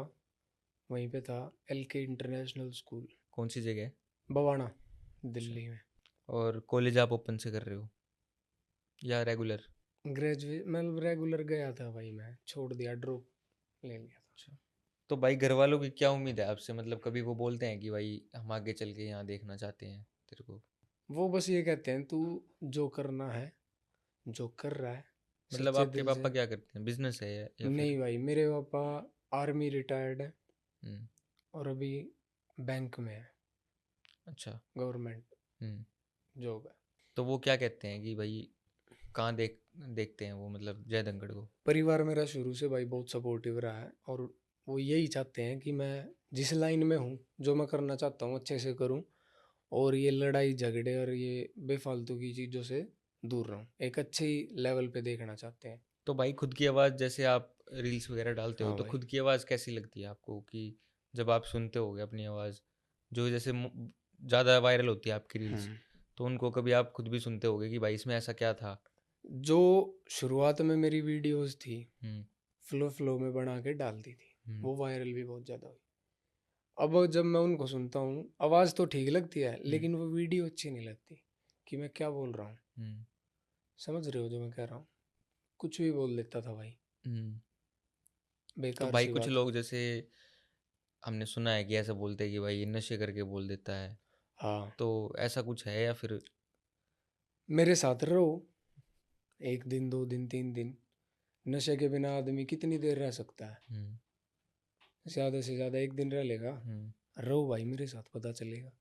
वहीं पे था। LK इंटरनेशनल स्कूल, कौन सी जगह? बवाना, अच्छा, दिल्ली में। और कॉलेज आप ओपन से कर रहे हो या रेगुलर? ग्रेजुएट मतलब रेगुलर गया था भाई, मैं छोड़ दिया ड्रॉप। ले लिया था। अच्छा। तो भाई घर वालों की क्या उम्मीद है आपसे? मतलब कभी वो बोलते हैं कि भाई हम आगे चल के यहाँ देखना चाहते हैं तेरे को? वो बस ये कहते हैं तू जो करना है, जो कर रहा है, मतलब सच्चे आपके दिल पापा से। क्या करते हैं? बिजनेस है या फिर? नहीं भाई, मेरे पापा आर्मी रिटायर्ड है हम्म। और अभी बैंक में है, अच्छा। गवर्नमेंट हम्म। जॉब है। तो वो क्या कहते हैं कि भाई कहाँ देखते हैं वो, मतलब जय धनखड़ को? परिवार मेरा शुरू से भाई बहुत सपोर्टिव रहा है और वो यही चाहते हैं कि मैं जिस लाइन में हूँ, जो मैं करना चाहता हूँ अच्छे से करूँ, और ये लड़ाई झगड़े और ये बेफालतू की चीज़ों से दूर रहूँ, एक अच्छे लेवल पे देखना चाहते हैं। तो भाई खुद की आवाज़, जैसे आप रील्स वगैरह डालते हो, हाँ तो भाई। खुद की आवाज़ कैसी लगती है आपको? कि जब आप सुनते होगे अपनी आवाज़, जो जैसे ज़्यादा वायरल होती है आपकी रील्स, हम्म। तो उनको कभी आप खुद भी सुनते होगे कि भाई इसमें ऐसा क्या था? जो शुरुआत में मेरी वीडियोस थी, हम्म। फ्लो फ्लो में बना के डाल दी थी, हम्म। वो वायरल भी बहुत ज़्यादा हुई। अब जब मैं उनको सुनता हूँ, आवाज़ तो ठीक लगती है हम्म। लेकिन वो वीडियो अच्छी नहीं लगती, कि मैं क्या बोल रहा हूँ। हम्म। समझ रहे हो जो मैं कह रहा हूँ? कुछ भी बोल देता था भाई, हम्म। तो बेकार भाई सी कुछ बात। लोग, जैसे हमने सुना है कि ऐसा बोलते हैं कि भाई ये नशे करके बोल देता है, हाँ, तो ऐसा कुछ है या फिर? मेरे साथ रहो, एक दिन, 2 दिन, 3 दिन, नशे के बिना आदमी कितनी देर रह सकता है? हम्म। ज़्यादा से ज़्यादा एक दिन रह लेगा। हम्म। रहो भाई मेरे साथ, पता चलेगा।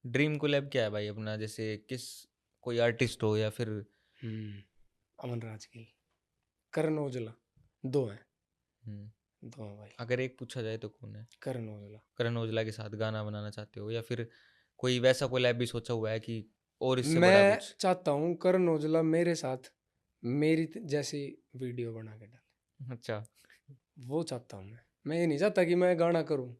ड्रीम कोलैब क्या है भाई अपना? जैसे किस, कोई आर्टिस्ट हो या फिर? अमन राज की, करण औजला, दो हैं। हम्म। दो हैं भाई। अगर एक पूछा जाए तो कौन है? करण औजला। करण औजला के साथ गाना बनाना चाहते हो, या फिर कोई वैसा कोलैब भी सोचा हुआ है कि और इससे बड़ा मैं कुछ? चाहता हूँ करण औजला मेरे साथ मेरी जैसी वीडियो बना के डाले, अच्छा। वो चाहता हूँ मैं ये नहीं चाहता कि मैं गाना करूँ,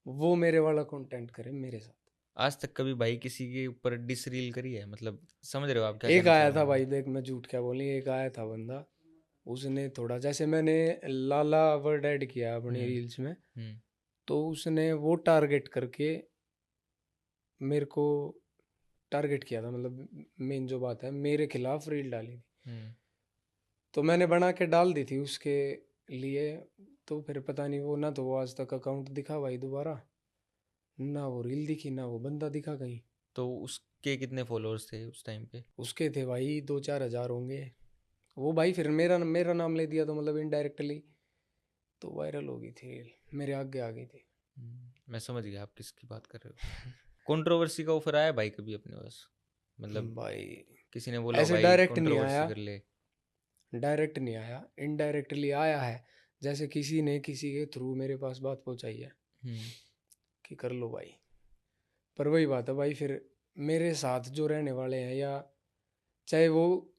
वो मेरे वाला कंटेंट करे मेरे साथ। आज तक कभी भाई किसी के ऊपर डिस रील करी है? मतलब समझ रहे हो आप क्या एक कहना चाह आया रहा था हूँ मैं? भाई, देख मैं झूठ क्या बोली, एक आया था बंदा, उसने थोड़ा जैसे मैंने लाला वर्ड ऐड किया अपनी हम्म। रील्स में, हम्म। तो उसने वो टारगेट करके मेरे को टारगेट किया था, मतलब मेन जो बात है मेरे खिलाफ रील डाली थी। हम्म। तो मैंने बना के डाल दी थी उसके लिए, तो फिर पता नहीं वो, ना तो वो आज तक अकाउंट दिखा भाई दोबारा, ना वो रील दिखी, ना वो बंदा दिखा कहीं। तो उसके कितने फॉलोअर्स थे उस टाइम पे? उसके थे भाई 2-4 हज़ार होंगे। वो भाई फिर मेरा मेरा नाम ले दिया, तो मतलब इनडायरेक्टली तो वायरल हो गई थी रील, मेरे आगे आ गई थी। मैं समझ गया आप किसकी बात कर रहे हो। कंट्रोवर्सी का ऑफर आया भाई कभी अपने पास? मतलब भाई किसी ने बोला हो ऐसे भाई डायरेक्ट नहीं कंट्रोवर्सी आया, कर ले? डायरेक्ट नहीं आया, इनडायरेक्टली आया है। जैसे किसी ने किसी के थ्रू मेरे पास बात पहुंचाई है हम्म। कि कर लो भाई। पर वही बात है भाई, फिर मेरे साथ जो रहने वाले हैं, या चाहे वो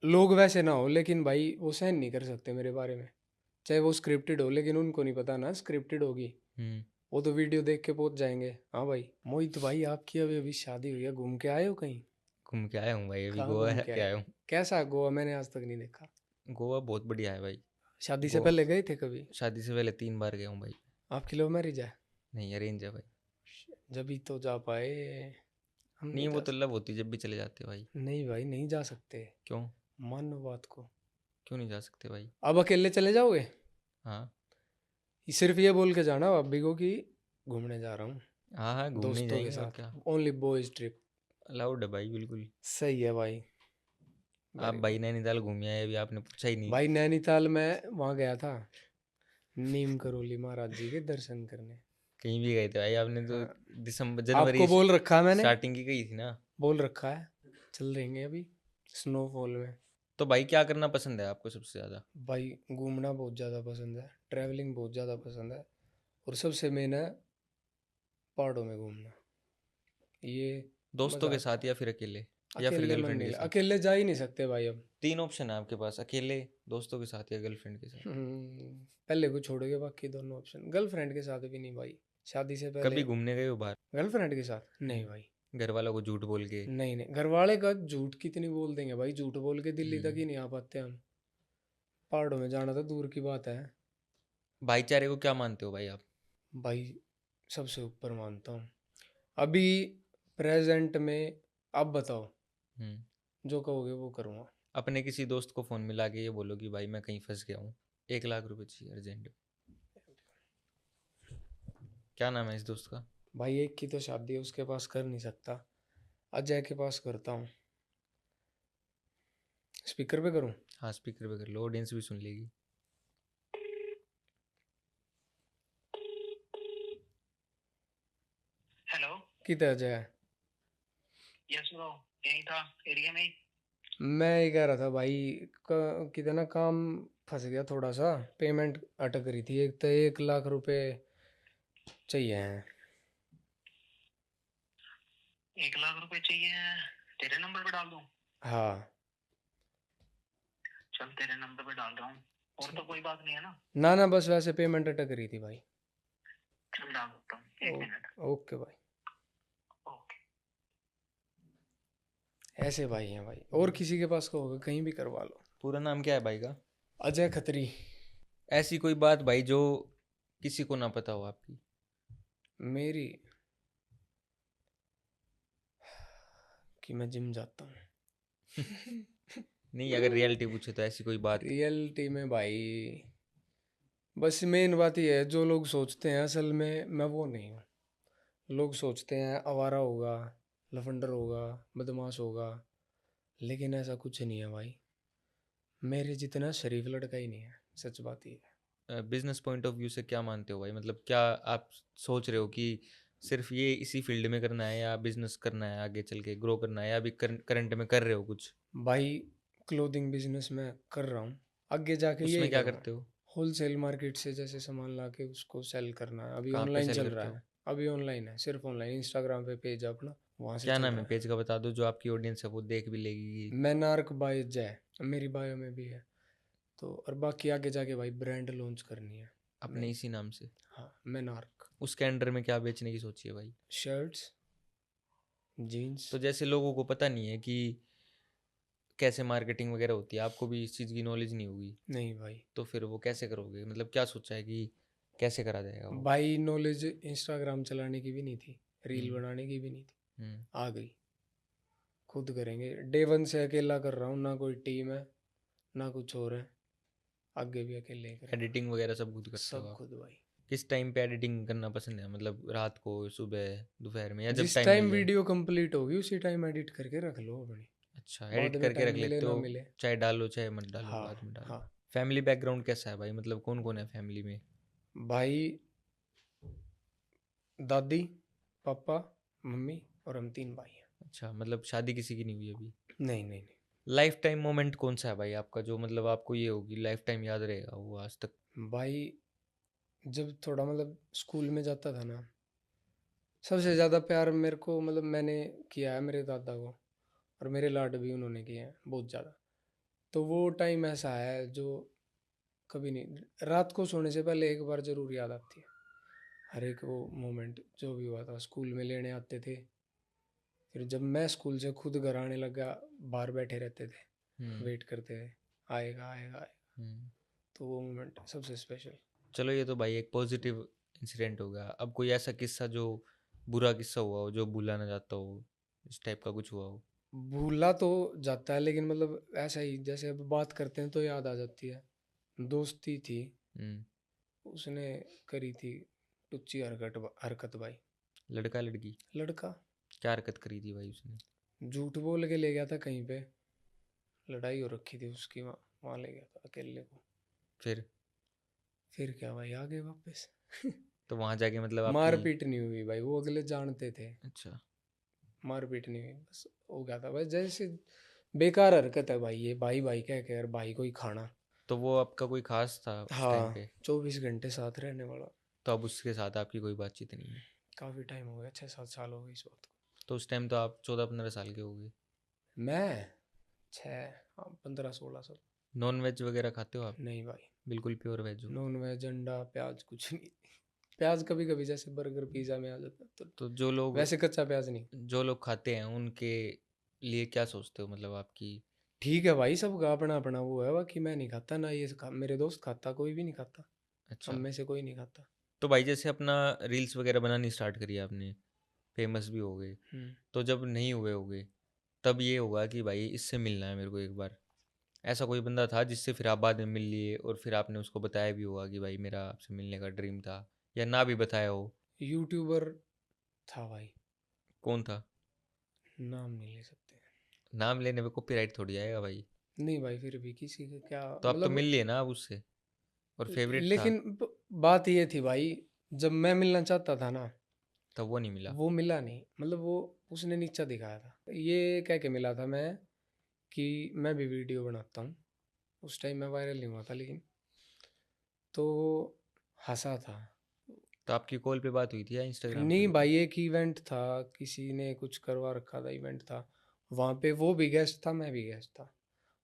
लोग वैसे ना हो, लेकिन भाई वो सहन नहीं कर सकते मेरे बारे में। चाहे वो स्क्रिप्टेड हो, लेकिन उनको नहीं पता ना स्क्रिप्टेड होगी, हम्म। वो तो वीडियो देख के पहुंच जाएंगे। हाँ भाई, मोहित भाई आपकी अभी अभी शादी हुई है, घूम के आए हो कहीं? घूम के आया हूँ भाई, अभी कहाँ गोवा घूम के के आए? आया हूँ। कैसा गोवा? मैंने आज तक नहीं देखा। गोवा बहुत बढ़िया है भाई। शादी से गोवा पहले गए थे कभी? शादी से पहले 3 बार गया हूँ भाई। आपकी लव मैरिज है? नहीं, अरेंज है भाई। जब ही तो जा पाए, हम नहीं, नहीं वो जा तो लव होती जब भी चले जाते भाई। सकते। नहीं भाई, नहीं जा सकते, क्यों? मानो बात को। क्यों नहीं जा सकते भाई? अब अकेले चले जाओगे? हाँ। सिर्फ ये बोल के जाना भाभी को कि घूमने जा रहा हूँ हाँ हाँ, घूमने ही दोस्तों के जाएंगे और साथ, क्या। Only boys trip. अलाउड है भाई, बिल्कुल। सही है भाई, आप वेरी भाई गुड। नैनीताल घूमे आए, अभी आपने पूछा ही नहीं। भाई नैनीताल में वहाँ गया था नीम करोली महाराज जी के दर्शन करने। कहीं भी गए थे भाई आपने तो? हाँ, दिसंबर जनवरी आपको बोल रखा है मैंने, स्टार्टिंग की गई थी ना? बोल रखा है, चल रहेंगे अभी स्नोफॉल में। तो भाई क्या करना पसंद है आपको सबसे ज़्यादा? भाई घूमना बहुत ज़्यादा पसंद है, ट्रैवलिंग बहुत ज़्यादा पसंद है, और सबसे मेन है पहाड़ों में घूमना, ये दोस्तों मज़ा के आता साथ है। या फिर अकेले? या फिर अकेले मन गर्लफ्रेंड नहीं के साथ? अकेले जा ही नहीं सकते भाई अब। 3 ऑप्शन है आपके पास, अकेले, दोस्तों के साथ या गर्लफ्रेंड के साथ। पहले को छोड़ोगे बाकी दोनों ऑप्शन। गर्लफ्रेंड के साथ भी नहीं भाई, शादी से पहले। कभी घूमने गए हो बाहर? गर्लफ्रेंड के साथ नहीं भाई। घर वालों को झूठ बोल के? नहीं नहीं, घर वाले का झूठ कितनी बोल देंगे भाई, झूठ बोल के दिल्ली तक ही हम्म। नहीं आ पाते हम, पहाड़ों में जाना तो दूर की बात है। भाईचारे को क्या मानते हो भाई आप? भाई सबसे ऊपर मानता हूँ अभी प्रेजेंट में। आप बताओ, हम्म। जो कहोगे वो करूँगा। अपने किसी दोस्त को फ़ोन मिला के ये बोलो कि भाई मैं कहीं फंस गया हूँ। 1 लाख रुपए चाहिए अर्जेंट। क्या नाम है इस दोस्त का? भाई एक की तो शादी है, उसके पास कर नहीं सकता, अजय के पास करता हूँ। स्पीकर पे करूँ? हाँ स्पीकर पे कर लो, ऑडियंस भी सुन लेगी। हेलो। कितना अजय? यस ब्रो, यही था, एरिया में ही। मैं ये कह रहा था भाई, कितना काम फंस गया थोड़ा सा, पेमेंट अटक रही थी, एक तो 1 लाख रुपए चाहिए हैं। 1 लाख रुपए चाहिए, तेरे नंबर पे डाल दूं? हाँ। चल तेरे नंबर पे डाल रहा हूँ, और तो कोई बात नहीं है ना? ना ना, बस वैसे पेमेंट अटक रही थी भाई। चल डाल देता हूँ, 1 मिनट। ओके भाई। ओके। ऐसे भाई हैं भाई, और किसी के पास होगा कहीं भी करवा लो। पूरा नाम क्या है भाई का? अजय खत्री। ऐसी कोई बात भाई जो किसी को ना पता हो आपकी? मेरी कि मैं जिम जाता हूँ। नहीं, अगर रियलिटी पूछे तो ऐसी कोई बात। रियलिटी में भाई बस मेन बात ये है, जो लोग सोचते हैं असल में मैं वो नहीं हूँ। लोग सोचते हैं आवारा होगा, लफंडर होगा, बदमाश होगा, लेकिन ऐसा कुछ नहीं है भाई। मेरे जितना शरीफ लड़का ही नहीं है, सच बात ये है। बिजनेस पॉइंट ऑफ व्यू से क्या मानते हो भाई? मतलब क्या आप सोच रहे हो कि सिर्फ ये इसी फील्ड में करना है, या बिजनेस करना है आगे चल के ग्रो करना है, या अभी करंट में कर रहे हो कुछ? भाई क्लोथिंग बिजनेस में कर रहा हूँ, आगे जाके उसमें यही क्या करूँगा। करते हो? होलसेल मार्केट से जैसे सामान ला के उसको सेल करना है। अभी कहाँ पे ऑनलाइन सेल चल करते रहा हो? है। अभी ऑनलाइन है, सिर्फ ऑनलाइन, इंस्टाग्राम पे पेज है अपना, वहाँ से क्या चल नाम है रहा है। पेज का, बता दो, जो आपकी ऑडियंस है वो देख भी लेगी। मैनार्क बाय जय, मेरी बायो में भी है। तो और बाकी आगे जाके भाई ब्रांड लॉन्च करनी है अपने नहीं। इसी नाम से? हाँ मैनार्क। उसके अंडर में क्या बेचने की सोची है भाई? Shirts, jeans. तो जैसे लोगों को पता नहीं है कि कैसे मार्केटिंग वगैरह होती है, आपको भी इस चीज़ की नॉलेज नहीं होगी, नहीं भाई। तो फिर वो कैसे करोगे? मतलब क्या सोचा है कि कैसे करा जाएगा वो? भाई नॉलेज इंस्टाग्राम चलाने की भी नहीं थी, रील हम्म। बनाने की भी नहीं थी, हम्म। आ गई। खुद करेंगे, डे वन से अकेला कर रहा हूँ, ना कोई टीम है ना कुछ और है, आगे भी अकेले ही करेंगे। एडिटिंग वगैरह सब खुद करते हो सब आप? खुद भाई। किस टाइम पे एडिटिंग करना पसंद है? मतलब रात को, सुबह, दोपहर में, या जब जिस टाइम टाइम मिल जाए? वीडियो कंप्लीट होगी उसी टाइम एडिट करके रख लो अपनी, अच्छा, बाद एडिट में करके टाइम रख मिले लेते ना हो? मिले। चाहे डालो चाहे मत डालो, हाँ बाद में डालो। हाँ। फैमिली बैकग्राउंड कैसा है भाई? मतलब कौन कौन है फैमिली में? भाई दादी, पापा, मम्मी और हम 3 भाई हैं। अच्छा, मतलब शादी किसी की नहीं हुई अभी? नहीं नहीं नहीं। लाइफ टाइम मोमेंट कौन सा है भाई आपका, जो मतलब आपको ये होगी लाइफ टाइम याद रहेगा वो आज तक? भाई जब थोड़ा मतलब स्कूल में जाता था ना, सबसे ज़्यादा प्यार मेरे को मतलब मैंने किया है मेरे दादा को, और मेरे लाड भी उन्होंने किए हैं बहुत ज़्यादा। तो वो टाइम ऐसा है जो कभी नहीं, रात को सोने से पहले एक बार ज़रूर याद आती है। हर एक वो मोमेंट जो भी हुआ था, स्कूल में लेने आते थे, फिर जब मैं स्कूल से खुद घर आने लगा, बाहर बैठे रहते थे, हम्म। वेट करते थे, आएगा आएगा आएगा। हम्म। तो वो मोमेंट सबसे स्पेशल। चलो ये तो भाई एक पॉजिटिव इंसिडेंट हो गया। अब कोई ऐसा किस्सा जो बुरा किस्सा हुआ हो, जो भूला ना जाता हो, इस टाइप का कुछ हुआ हो? भूला तो जाता है, लेकिन मतलब ऐसा ही जैसे अब बात करते हैं तो याद आ जाती है। दोस्ती थी, हम्म। उसने करी थी टुच्ची हरकत हरकत भाई। लड़का लड़की? लड़का क्या हरकत करी थी भाई उसने? झूठ बोल के ले गया था कहीं पे, लड़ाई हो रखी थी उसकी, वहाँ ले गया था अकेले को। फिर? फिर क्या भाई, आ गए वापस। तो वहाँ जाके मतलब आपकी? मारपीट नहीं हुई भाई, वो अगले जानते थे। अच्छा। मारपीट नहीं हुई, बस हो गया था बस, जैसे बेकार हरकत है भाई ये, भाई भाई कह के यार भाई को ही खाना। तो वो आपका कोई खास था उस टाइम हाँ, पे? 24 घंटे साथ रहने वाला। तो अब उसके साथ आपकी कोई बातचीत नहीं है? काफ़ी टाइम हो गया, 6-7 साल हो गए इस बात को। तो उस टाइम तो आप 14-15 साल के हो गए। मैं 15-16 साल। नॉन वेज वगैरह खाते हो आप? नहीं भाई, बिल्कुल प्योर वेज हो? नॉन वेज, अंडा, प्याज कुछ नहीं। प्याज कभी कभी जैसे बर्गर पिज़्ज़ा में आ जाता है तो, तो जो लोग वैसे कच्चा प्याज नहीं। खाते हैं उनके लिए क्या सोचते हो, मतलब आपकी? ठीक है भाई, सबका अपना अपना वो है, बाकी मैं नहीं खाता ना, मेरे दोस्त खाता, कोई भी नहीं खाता, हम अच्छा। में से कोई नहीं खाता। तो भाई जैसे अपना रील्स वगैरह बनानी स्टार्ट करी आपने, फेमस भी हो गए, हम्म। तो जब नहीं हुए होगे तब ये होगा कि भाई इससे मिलना है मेरे को एक बार, ऐसा कोई बंदा था जिससे फिर आप बाद में मिल लिए और फिर आपने उसको बताया भी होगा कि भाई मेरा आपसे मिलने का ड्रीम था, या ना भी बताया हो? यूट्यूबर था भाई, कौन था? नाम नहीं ले सकते। नाम लेने पे कॉपीराइट थोड़ी आएगा भाई। नहीं भाई, फिर भी किसी का क्या तो आप तो मतलब। मिल लिए ना अब उससे, और फेवरेट था, लेकिन बात ये थी भाई, जब मैं मिलना चाहता था ना, तब वो नहीं मिला। वो मिला नहीं। मतलब वो, उसने नीचा दिखाया था। ये कह के मिला था मैं कि मैं भी वीडियो बनाता हूँ। उस टाइम मैं वायरल नहीं हुआ था, लेकिन तो हंसा था। तो आपकी कॉल पे बात हुई थी या इंस्टाग्राम पे नहीं हुई थी? भाई, एक इवेंट था, किसी ने कुछ करवा रखा था, इवेंट था। वहाँ पे वो भी गेस्ट था, मैं भी गेस्ट था।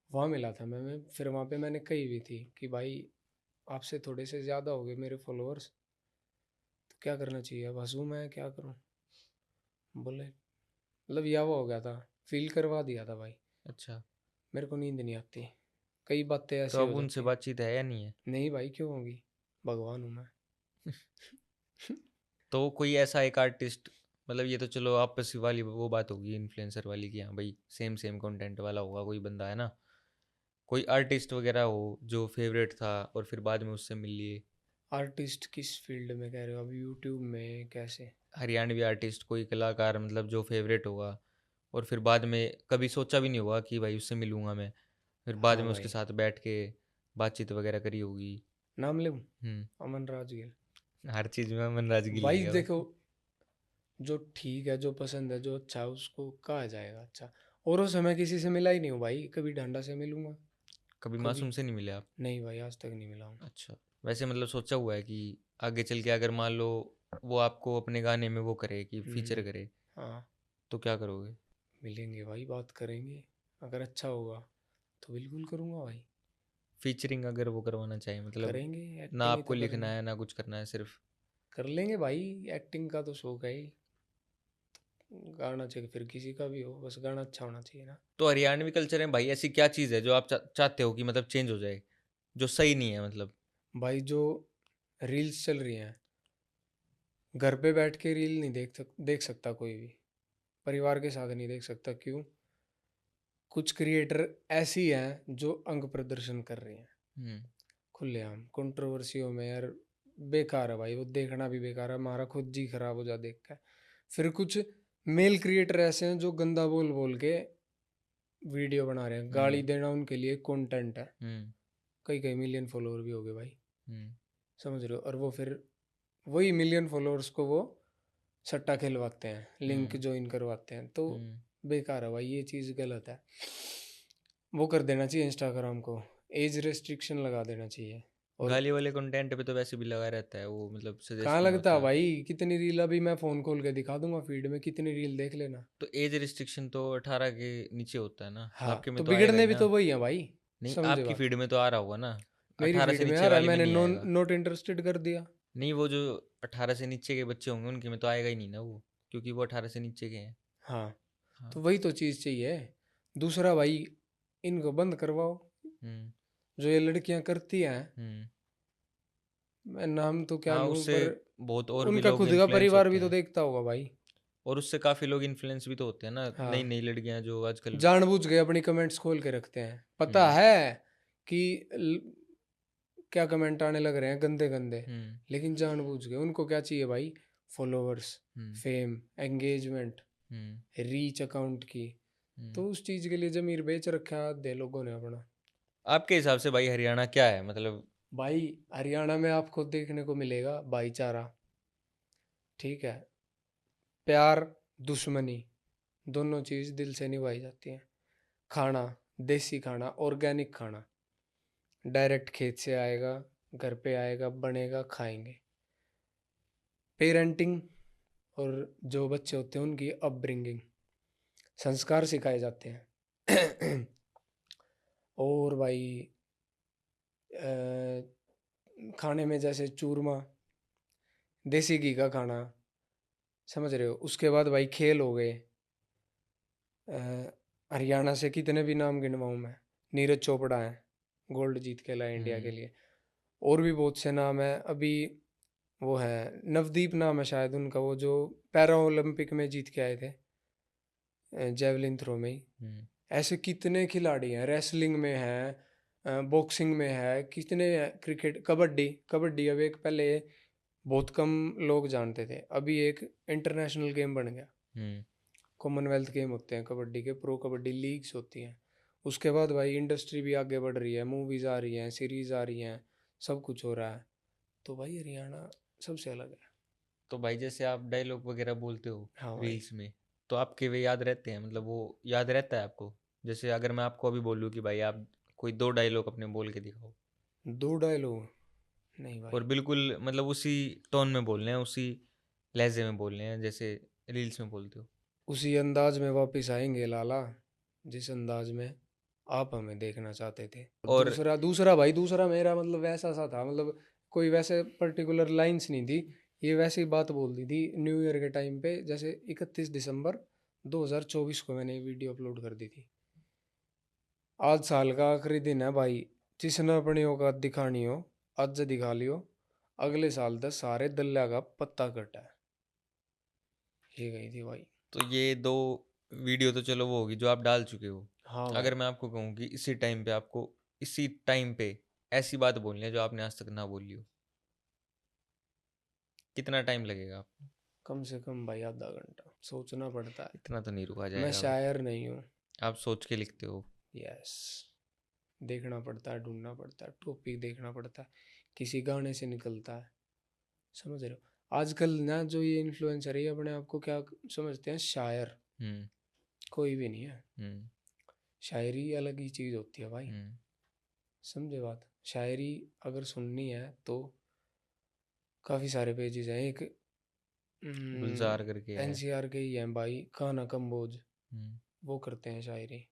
वहाँ मिला था मैं फिर वहाँ पे मैंने कही भी थी कि भाई आपसे थोड़े से ज़्यादा हो गए मेरे फॉलोअर्स, तो क्या करना चाहिए? अब हंसूँ मैं, क्या करूँ? बोले, मतलब यह वो हो गया था, फील करवा दिया था भाई। अच्छा। मेरे को नींद नहीं आती, कई बातें तो ऐसी अब हो उनसे जाती हैं। बातचीत है या नहीं है? नहीं भाई, क्यों होगी? भगवान हूँ मैं। तो कोई ऐसा एक आर्टिस्ट, मतलब ये तो चलो आपस वाली वो बात होगी इन्फ्लुएंसर वाली कि हाँ भाई सेम सेम कंटेंट वाला होगा कोई बंदा, है ना? कोई आर्टिस्ट वगैरह हो जो फेवरेट था और फिर बाद में उससे मिल लिए? आर्टिस्ट किस फील्ड में कह रहे हो? अब यूट्यूब में कैसे? हरियाणवी आर्टिस्ट, कोई कलाकार मतलब जो फेवरेट होगा और फिर बाद में कभी सोचा भी नहीं होगा कि भाई उससे मिलूंगा मैं, फिर बाद हाँ में उसके भाई, साथ बैठ के बातचीत वगैरह करी होगी। नाम लूँ? हम्म। अमन राजगिल। हर चीज़ में मनराज गिल भाई लेगा देखो, भाई। जो ठीक है, जो पसंद है, जो अच्छा है, उसको कहा जाएगा अच्छा। और उस समय किसी से मिला ही नहीं हूँ भाई, कभी ढांडा से मिलूंगा कभी कभी। मासूम से नहीं मिले आप? नहीं भाई, आज तक नहीं मिला हूँ। अच्छा। वैसे मतलब सोचा हुआ है कि आगे चल के अगर मान लो वो आपको अपने गाने में वो करे कि फीचर हम्म। करे, हाँ, तो क्या करोगे? मिलेंगे भाई, बात करेंगे। अगर अच्छा होगा तो बिल्कुल करूँगा भाई। फीचरिंग अगर वो करवाना चाहिए मतलब, करेंगे, ना एक्टिंग ही आपको तो लिखना करेंगे। है ना कुछ करना है, सिर्फ? कर लेंगे भाई, एक्टिंग का तो शौक है ही। गाना चाहिए फिर किसी का भी हो, बस गाना अच्छा होना चाहिए ना। तो हरियाणवी कल्चर में भाई ऐसी क्या चीज़ है जो आप चाहते हो कि मतलब चेंज हो जाए, जो सही नहीं है मतलब? भाई जो रील्स चल रही हैं, घर पे बैठ के रील नहीं देख सकता कोई भी, परिवार के साथ नहीं देख सकता। क्यों? कुछ क्रिएटर ऐसी हैं जो अंग प्रदर्शन कर रहे हैं हम्म। खुलेआम कंट्रोवर्सियों में यार। बेकार है भाई, वो देखना भी बेकार है, हमारा खुद जी खराब हो जा देख के। फिर कुछ मेल क्रिएटर ऐसे हैं जो गंदा बोल बोल के वीडियो बना रहे हैं, गाली हम्म। देना उनके लिए कंटेंट है। हम्म। कई कई मिलियन फॉलोअर भी हो गए भाई, हम्म। समझ रहे हो? और वो फिर वही मिलियन फॉलोअर्स को वो सट्टा खिलवाते हैं, लिंक हम्म। ज्वाइन करवाते हैं, तो हम्म। बेकार है भाई, ये चीज़ गलत है। वो कर देना चाहिए इंस्टाग्राम को, एज रेस्ट्रिक्शन लगा देना चाहिए। और गाली वाले कंटेंट पे तो वैसे भी लगा रहता है वो, मतलब कहाँ सजेस्ट नहीं लगता है होता। भाई? कितनी रील अभी मैं फ़ोन खोल के दिखा दूंगा फीड में, कितनी रील देख लेना। तो एज रिस्ट्रिक्शन तो 18 के नीचे होता है ना, हाँ, आपके में तो तो आएगा ही बिगड़ने भी ना। तो वही है भाई। नहीं, समझे आपकी बात? फीड में तो आ रहा होगा ना। मेरी 18 फीड से में नीचे आ रहा है, वाले में मैंने नहीं नॉन आएगा। नॉट इंटरेस्टेड कर दिया। नहीं, वो जो 18 से नीचे के बच्चे होंगे उनके में तो आएगा ही नहीं ना वो, क्योंकि वो 18 से नीचे के हैं। हाँ, हाँ। तो वही तो चीज़ चाहिए। दूसरा भाई, इनको बंद करवाओ, हम्म। जो ये लड़कियां करती हैं। हम्म। मैं नाम तो क्या हाँ, लूँ उससे पर बहुत और भी उनका लोग खुद का इन्फ्लुएंस परिवार होते भी तो हैं, देखता होगा भाई। और उससे काफ़ी लोग इन्फ्लुएंस भी तो होते हैं ना, नई हाँ, नई लड़कियां जो आजकल। जानबूझ के अपनी कमेंट्स खोल के रखते हैं, पता हम्म। है कि क्या कमेंट आने लग रहे हैं गंदे गंदे। हम्म। लेकिन जानबूझ के उनको क्या चाहिए भाई? फॉलोअर्स, हम्म। फेम, एंगेजमेंट, हम्म। रीच अकाउंट की। हम्म। तो उस चीज़ के लिए जमीर बेच रखा है आधे लोगों ने अपना। आपके हिसाब से भाई हरियाणा क्या है मतलब? भाई हरियाणा में आपको देखने को मिलेगा भाईचारा, ठीक है, प्यार, दुश्मनी, दोनों चीज़ दिल से निभाई जाती हैं। खाना, देसी खाना, ऑर्गेनिक खाना, डायरेक्ट खेत से आएगा, घर पे आएगा, बनेगा, खाएंगे। पेरेंटिंग, और जो बच्चे होते हैं उनकी अपब्रिंगिंग, संस्कार सिखाए जाते हैं। और भाई खाने में जैसे चूरमा, देसी घी का खाना, समझ रहे हो? उसके बाद भाई खेल हो गए। हरियाणा से कितने भी नाम गिनवाऊँ मैं। नीरज चोपड़ा है, गोल्ड जीत के लाए इंडिया के हम्म। लिए। और भी बहुत से नाम है अभी। वो है नवदीप नाम है शायद उनका, वो जो पैरा ओलंपिक में जीत के आए थे, जेवलिन थ्रो में ही। हम्म। ऐसे कितने खिलाड़ी हैं, रेसलिंग में है, बॉक्सिंग में है, कितने क्रिकेट, कबड्डी, कबड्डी अब एक पहले बहुत कम लोग जानते थे, अभी एक इंटरनेशनल गेम बन गया। हम्म। कॉमनवेल्थ गेम होते हैं कबड्डी के, प्रो कबड्डी लीग्स होती हैं। उसके बाद भाई इंडस्ट्री भी आगे बढ़ रही है, मूवीज आ रही हैं, सीरीज आ रही हैं, सब कुछ हो रहा है। तो भाई हरियाणा सबसे अलग है। तो भाई जैसे आप डायलॉग वगैरह बोलते हो हाँ भाई। रील्स में, तो आपके वे याद रहते हैं, मतलब वो याद रहता है आपको? जैसे अगर मैं आपको अभी बोलूँ कि भाई आप कोई 2 डायलॉग अपने बोल के दिखाओ, 2 डायलॉग नहीं भाई। और बिल्कुल मतलब उसी टोन में बोलने हैं, उसी लहजे में बोलने हैं जैसे रील्स में बोलते हो। उसी अंदाज में वापस आएंगे लाला, जिस अंदाज में आप हमें देखना चाहते थे। और दूसरा दूसरा भाई, दूसरा मेरा मतलब वैसा सा था, मतलब कोई वैसे पर्टिकुलर लाइंस नहीं थी, ये वैसी बात बोल दी थी न्यू ईयर के टाइम पे। जैसे 31 दिसंबर 2024 को मैंने ये वीडियो अपलोड कर दी थी। आज साल का आखिरी दिन है भाई, जिसने अपनी औकात दिखानी हो आज दिखा लियो, अगले साल तक सारे दल्ला का पत्ता कटा है। ये गई थी भाई। तो ये 2 वीडियो तो चलो वो होगी जो आप डाल चुके हो। हाँ अगर भाई। मैं आपको कहूँ कि इसी टाइम पे ऐसी बात बोलनी है जो आपने आज तक ना बोली हो, कितना टाइम लगेगा आपको? कम से कम भाई आधा घंटा सोचना पड़ता है। इतना तो नहीं रुका मैं जाएगा भाई। शायर नहीं हूँ। आप सोच के लिखते हो। यस। देखना पड़ता है, ढूंढना पड़ता है, टॉपिक देखना पड़ता है, किसी गाने से निकलता है। समझ रहे हो आजकल ना जो ये इन्फ्लुएंसर है, ये अपने आप को क्या समझते हैं, शायर। हम्म। कोई भी नहीं है। हम्म। शायरी अलग ही चीज़ होती है भाई। हम्म। समझे बात। शायरी अगर सुननी है तो काफ़ी सारे पेजेस हैं। एक गुलजार करके है। एनसीआर के ही हैं भाई, खाना कंबोज, हम्म। वो करते हैं शायरी।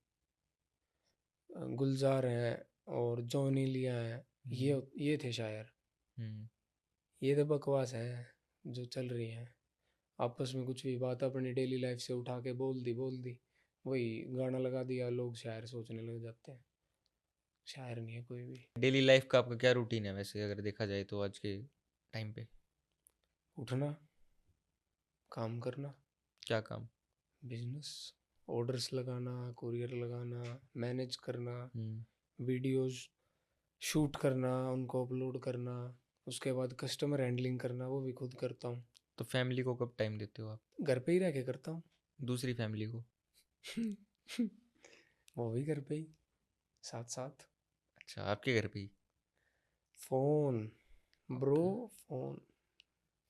गुलजार हैं और जॉनी लिया हैं, हम्म। ये थे शायर। हम्म। ये तो बकवास है जो चल रही है, आपस में कुछ भी बात अपनी डेली लाइफ से उठा के बोल दी, वही गाना लगा दिया, लोग शायर सोचने लग जाते हैं। शायर नहीं है कोई भी। डेली लाइफ का आपका क्या रूटीन है वैसे, अगर देखा जाए तो आज के टाइम पे? उठना, काम करना, क्या काम? बिजनेस, ऑर्डर्स लगाना, कुरियर लगाना, मैनेज करना, हम्म। वीडियोस शूट करना, उनको अपलोड करना, उसके बाद कस्टमर हैंडलिंग करना, वो भी खुद करता हूँ। तो फैमिली को कब टाइम देते हो आप? घर पे ही रह के करता हूँ। दूसरी फैमिली को? वो भी घर पे ही, साथ साथ। अच्छा, आपके घर पे ही? Phone bro, phone.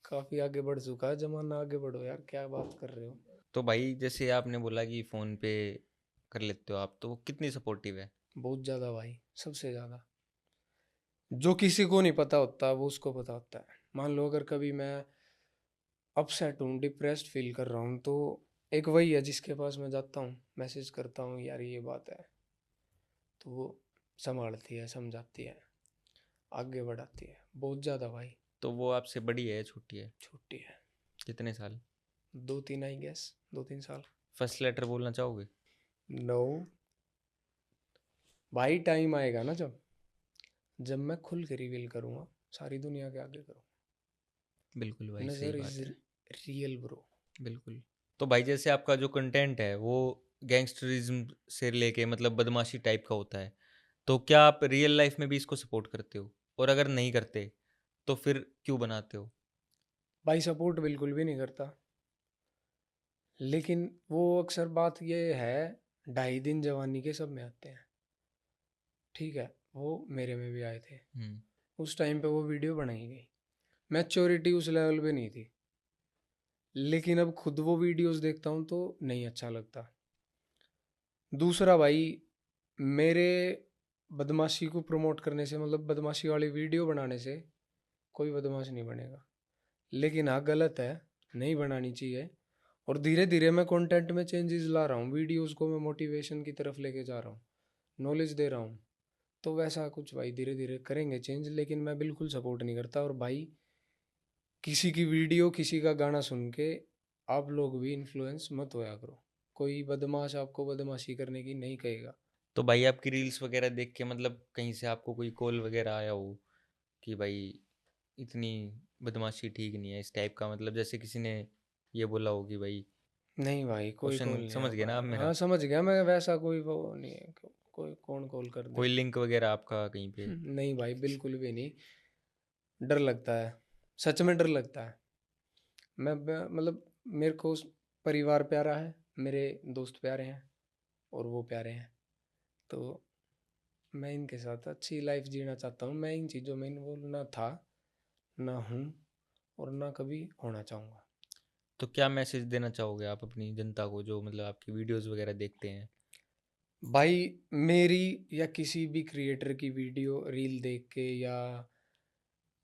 काफी आगे बढ़ चुका है जमाना, आगे बढ़ो यार, क्या बात कर रहे हो। तो भाई जैसे आपने बोला कि फ़ोन पे कर लेते हो आप, तो वो कितनी सपोर्टिव है? बहुत ज्यादा भाई, सबसे ज्यादा। जो किसी को नहीं पता होता वो उसको पता होता है। मान लो अगर कभी मैं अपसेट हूँ, डिप्रेस्ड फील कर रहा हूँ, तो एक वही है जिसके पास मैं जाता हूँ, मैसेज करता हूँ यार ये बात है, तो वो संभालती है, समझाती है, आगे बढ़ाती है, बहुत ज़्यादा भाई। तो वो आपसे बड़ी है या छोटी है? छोटी है। कितने साल? 2-3 आई गेस, 2-3 साल। फर्स्ट लेटर बोलना चाहोगे? नो भाई, टाइम आएगा ना जब मैं खुल के रिवील करूँगा, सारी दुनिया के आगे करूँगा। बिल्कुल भाई, सही नज़र इज बात है। Real bro. बिल्कुल। तो भाई जैसे आपका जो कंटेंट है वो गैंगस्टरिज्म से लेके मतलब बदमाशी टाइप का होता है, तो क्या आप रियल लाइफ में भी इसको सपोर्ट करते हो? और अगर नहीं करते तो फिर क्यों बनाते हो? भाई सपोर्ट बिल्कुल भी नहीं करता, लेकिन वो अक्सर बात ये है, 2.5 दिन जवानी के सब में आते हैं। ठीक है, वो मेरे में भी आए थे। हम्म। उस टाइम पे वो वीडियो बनाई गई, मैच्योरिटी उस लेवल पे नहीं थी, लेकिन अब खुद वो वीडियोस देखता हूँ तो नहीं अच्छा लगता। दूसरा भाई, मेरे बदमाशी को प्रमोट करने से, मतलब बदमाशी वाली वीडियो बनाने से कोई बदमाश नहीं बनेगा। लेकिन हाँ, गलत है, नहीं बनानी चाहिए। और धीरे धीरे मैं कंटेंट में चेंजेस ला रहा हूँ, वीडियोस को मैं मोटिवेशन की तरफ लेके जा रहा हूँ, नॉलेज दे रहा हूँ। तो वैसा कुछ भाई धीरे धीरे करेंगे चेंज, लेकिन मैं बिल्कुल सपोर्ट नहीं करता। और भाई किसी की वीडियो, किसी का गाना सुन के आप लोग भी इन्फ्लुएंस मत होया करो। कोई बदमाश आपको बदमाशी करने की नहीं कहेगा। तो भाई आपकी रील्स वगैरह देख के मतलब कहीं से आपको कोई कॉल वगैरह आया हो कि भाई इतनी बदमाशी ठीक नहीं है, इस टाइप का, मतलब जैसे किसी ने ये बोला हो कि भाई नहीं भाई, कोई कॉल क्वेश्चन नहीं समझ आ गए ना आप पाया। मेरा? हाँ समझ गया मैं, वैसा कोई वो नहीं है, कोई कौन कॉल कर दे। कोई लिंक वगैरह आपका कहीं पे? नहीं भाई, बिल्कुल भी नहीं। डर लगता है, सच में डर लगता है। मतलब मेरे को परिवार प्यारा है, मेरे दोस्त प्यारे हैं और वो प्यारे हैं, तो मैं इनके साथ अच्छी लाइफ जीना चाहता हूँ। मैं इन चीज़ों में इन्वॉल्व ना था, ना हूँ और ना कभी होना चाहूँगा। तो क्या मैसेज देना चाहोगे आप अपनी जनता को, जो मतलब आपकी वीडियोस वगैरह देखते हैं? भाई मेरी या किसी भी क्रिएटर की वीडियो रील देख के या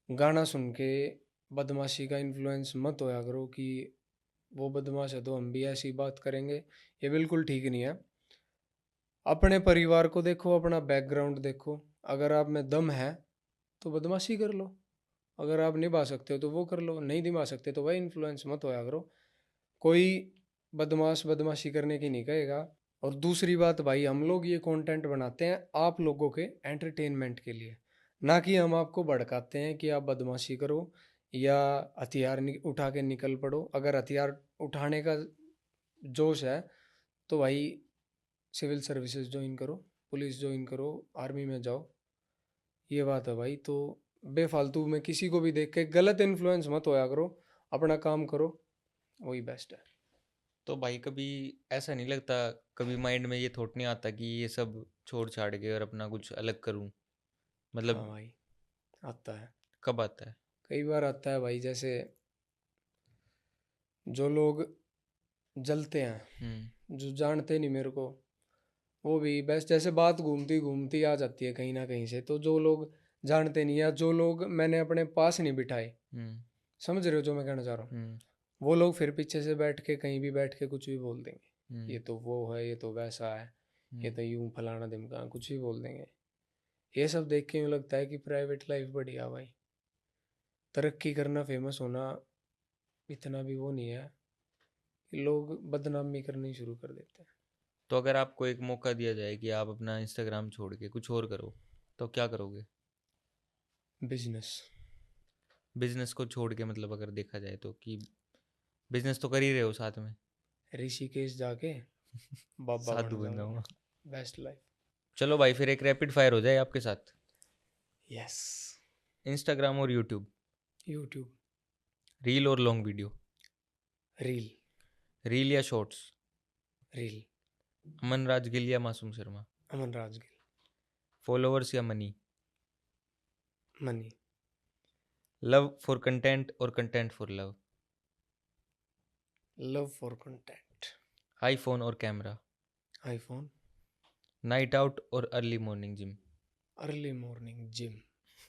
गाना सुन के बदमाशी का इन्फ्लुएंस मत होया करो कि वो बदमाश है तो हम भी ऐसी बात करेंगे। ये बिल्कुल ठीक नहीं है। अपने परिवार को देखो, अपना बैकग्राउंड देखो। अगर आप में दम है तो बदमाशी कर लो, अगर आप निभा सकते हो तो वो कर लो, नहीं निभा सकते तो वही इन्फ्लुएंस मत होया करो। कोई बदमाश बदमाशी करने की नहीं कहेगा। और दूसरी बात भाई, हम लोग ये कंटेंट बनाते हैं आप लोगों के एंटरटेनमेंट के लिए, ना कि हम आपको भड़काते हैं कि आप बदमाशी करो या हथियार उठा के निकल पड़ो। अगर हथियार उठाने का जोश है तो भाई सिविल सर्विसेज ज्वाइन करो, पुलिस ज्वाइन करो, आर्मी में जाओ। ये बात है भाई। तो बेफालतू में किसी को भी देख के गलत इन्फ्लुएंस मत होया करो, अपना काम करो, वही बेस्ट है। तो भाई कभी ऐसा नहीं लगता, कभी माइंड में ये थॉट नहीं आता कि ये सब छोड़ छाड़ के और अपना कुछ अलग करूं? हाँ मतलब भाई, आता है, कब आता है? कई बार आता है भाई। जैसे जो लोग जलते हैं, जो जानते नहीं मेरे को, वो भी बेस्ट। जैसे बात घूमती घूमती आ जाती है कहीं ना कहीं से, तो जो लोग जानते नहीं या जो लोग मैंने अपने पास नहीं बिठाए, हम्म। समझ रहे हो जो मैं कहना चाह रहा हूँ, हम्म। वो लोग फिर पीछे से बैठ के कहीं भी बैठ के कुछ भी बोल देंगे। हम्म। ये तो वो है, ये तो वैसा है, ये हम्म। तो यूं फलाना ढिमका, कुछ भी बोल देंगे। ये सब देख के यूँ लगता है कि प्राइवेट लाइफ बढ़िया भाई। तरक्की करना, फेमस होना इतना भी वो नहीं है कि लोग बदनामी करनी शुरू कर देते हैं। तो अगर आपको एक मौका दिया जाए कि आप अपना इंस्टाग्राम छोड़ के कुछ और करो, तो क्या करोगे? बिजनेस। बिजनेस को छोड़ के, मतलब अगर देखा जाए तो, कि बिजनेस तो कर ही रहे हो साथ में। ऋषिकेश जाके बाबा साधु बन बन जाऊंगा। जाऊंगा। Best life. चलो भाई, फिर एक रैपिड फायर हो जाए आपके साथ। यस। इंस्टाग्राम और यूट्यूब, यूट्यूब। रील और लॉन्ग वीडियो? रील। रील या शॉर्ट्स? रील। अमन राज गिल या मासूम शर्मा? अमन राजगिल। फॉलोअर्स या money? Money. Love for content और content for love? Love for content. IPhone और कैमरा? आईफोन। नाइट आउट और early morning gym? Early morning gym.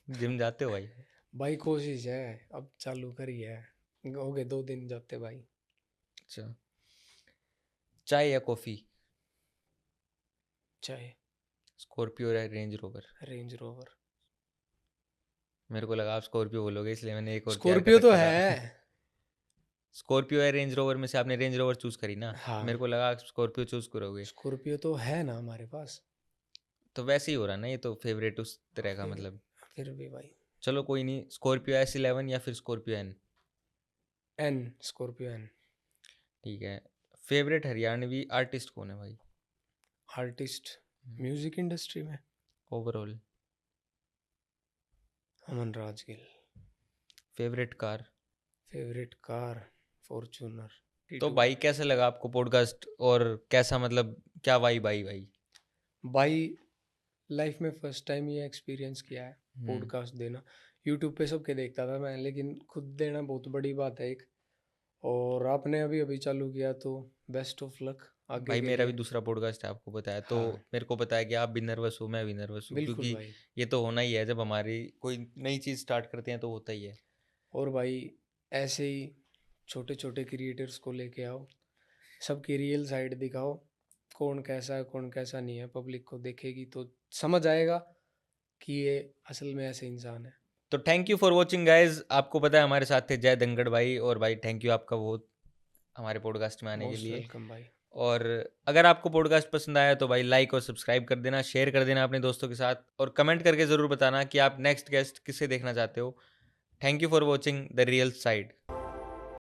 Gym जाते हो भाई? भाई कोशिश है, अब चालू करी है, हो गए 2 दिन जाते भाई। अच्छा। चाय या कॉफ़ी? चाहे। स्कॉर्पियो या रेंज रोवर? Range rover. मेरे को लगा आप स्कॉर्पियो बोलोगे, इसलिए मैंने एक और तैयार कर स्कॉर्पियो तो रखा था। है। स्कॉर्पियो या रेंज रोवर में से आपने रेंज रोवर चूज करी ना? हाँ, मेरे को लगा आप स्कॉर्पियो चूज करोगे। स्कॉर्पियो तो है ना हमारे पास। तो वैसे ही हो रहा ना, ये तो फेवरेट उस तरह का फिर मतलब। फिर भी भाई। चलो कोई नहीं, स्कॉर्पियो S11 या फिर Scorpio N? N. Scorpio N. ठीक है। फेवरेट हरियाणवी आर्टिस्ट कौन है भाई? आर्टिस्ट म्यूजिक इंडस्ट्री में overall? Aman Rajgill. Favourite car? Favourite car Fortuner तो T2। भाई कैसा लगा आपको पॉडकास्ट, और कैसा मतलब क्या भाई? भाई लाइफ में फर्स्ट टाइम ये एक्सपीरियंस किया है हम्म। पॉडकास्ट देना। यूट्यूब पे सबके देखता था मैं, लेकिन खुद देना बहुत बड़ी बात है एक। और आपने अभी अभी चालू किया तो बेस्ट ऑफ लक आगे भाई के मेरा भी लिए। दूसरा पॉडकास्ट है, आपको बताया तो। हाँ मेरे को पता है कि आप भी नर्वस हो, मैं भी नर्वस हूँ, बिल्कुल क्योंकि भाई। ये तो होना ही है, जब हमारी कोई नई चीज़ स्टार्ट करते हैं तो होता ही है। और भाई ऐसे ही छोटे छोटे क्रिएटर्स को लेके आओ, सबकी रियल साइड दिखाओ, कौन कैसा है कौन कैसा नहीं है। पब्लिक को देखेगी तो समझ आएगा कि ये असल में ऐसे इंसान है। तो thank you for watching guys. आपको पता है हमारे साथ थे जय दंगड़ भाई, और भाई थैंक यू आपका बहुत हमारे पॉडकास्ट में आने के मोस्ट लिए। वेलकम भाई। और अगर आपको पॉडकास्ट पसंद आया तो भाई लाइक और सब्सक्राइब कर देना, शेयर कर देना अपने दोस्तों के साथ, और कमेंट करके ज़रूर बताना कि आप नेक्स्ट गेस्ट किससे देखना चाहते हो। Thank you for watching the real side.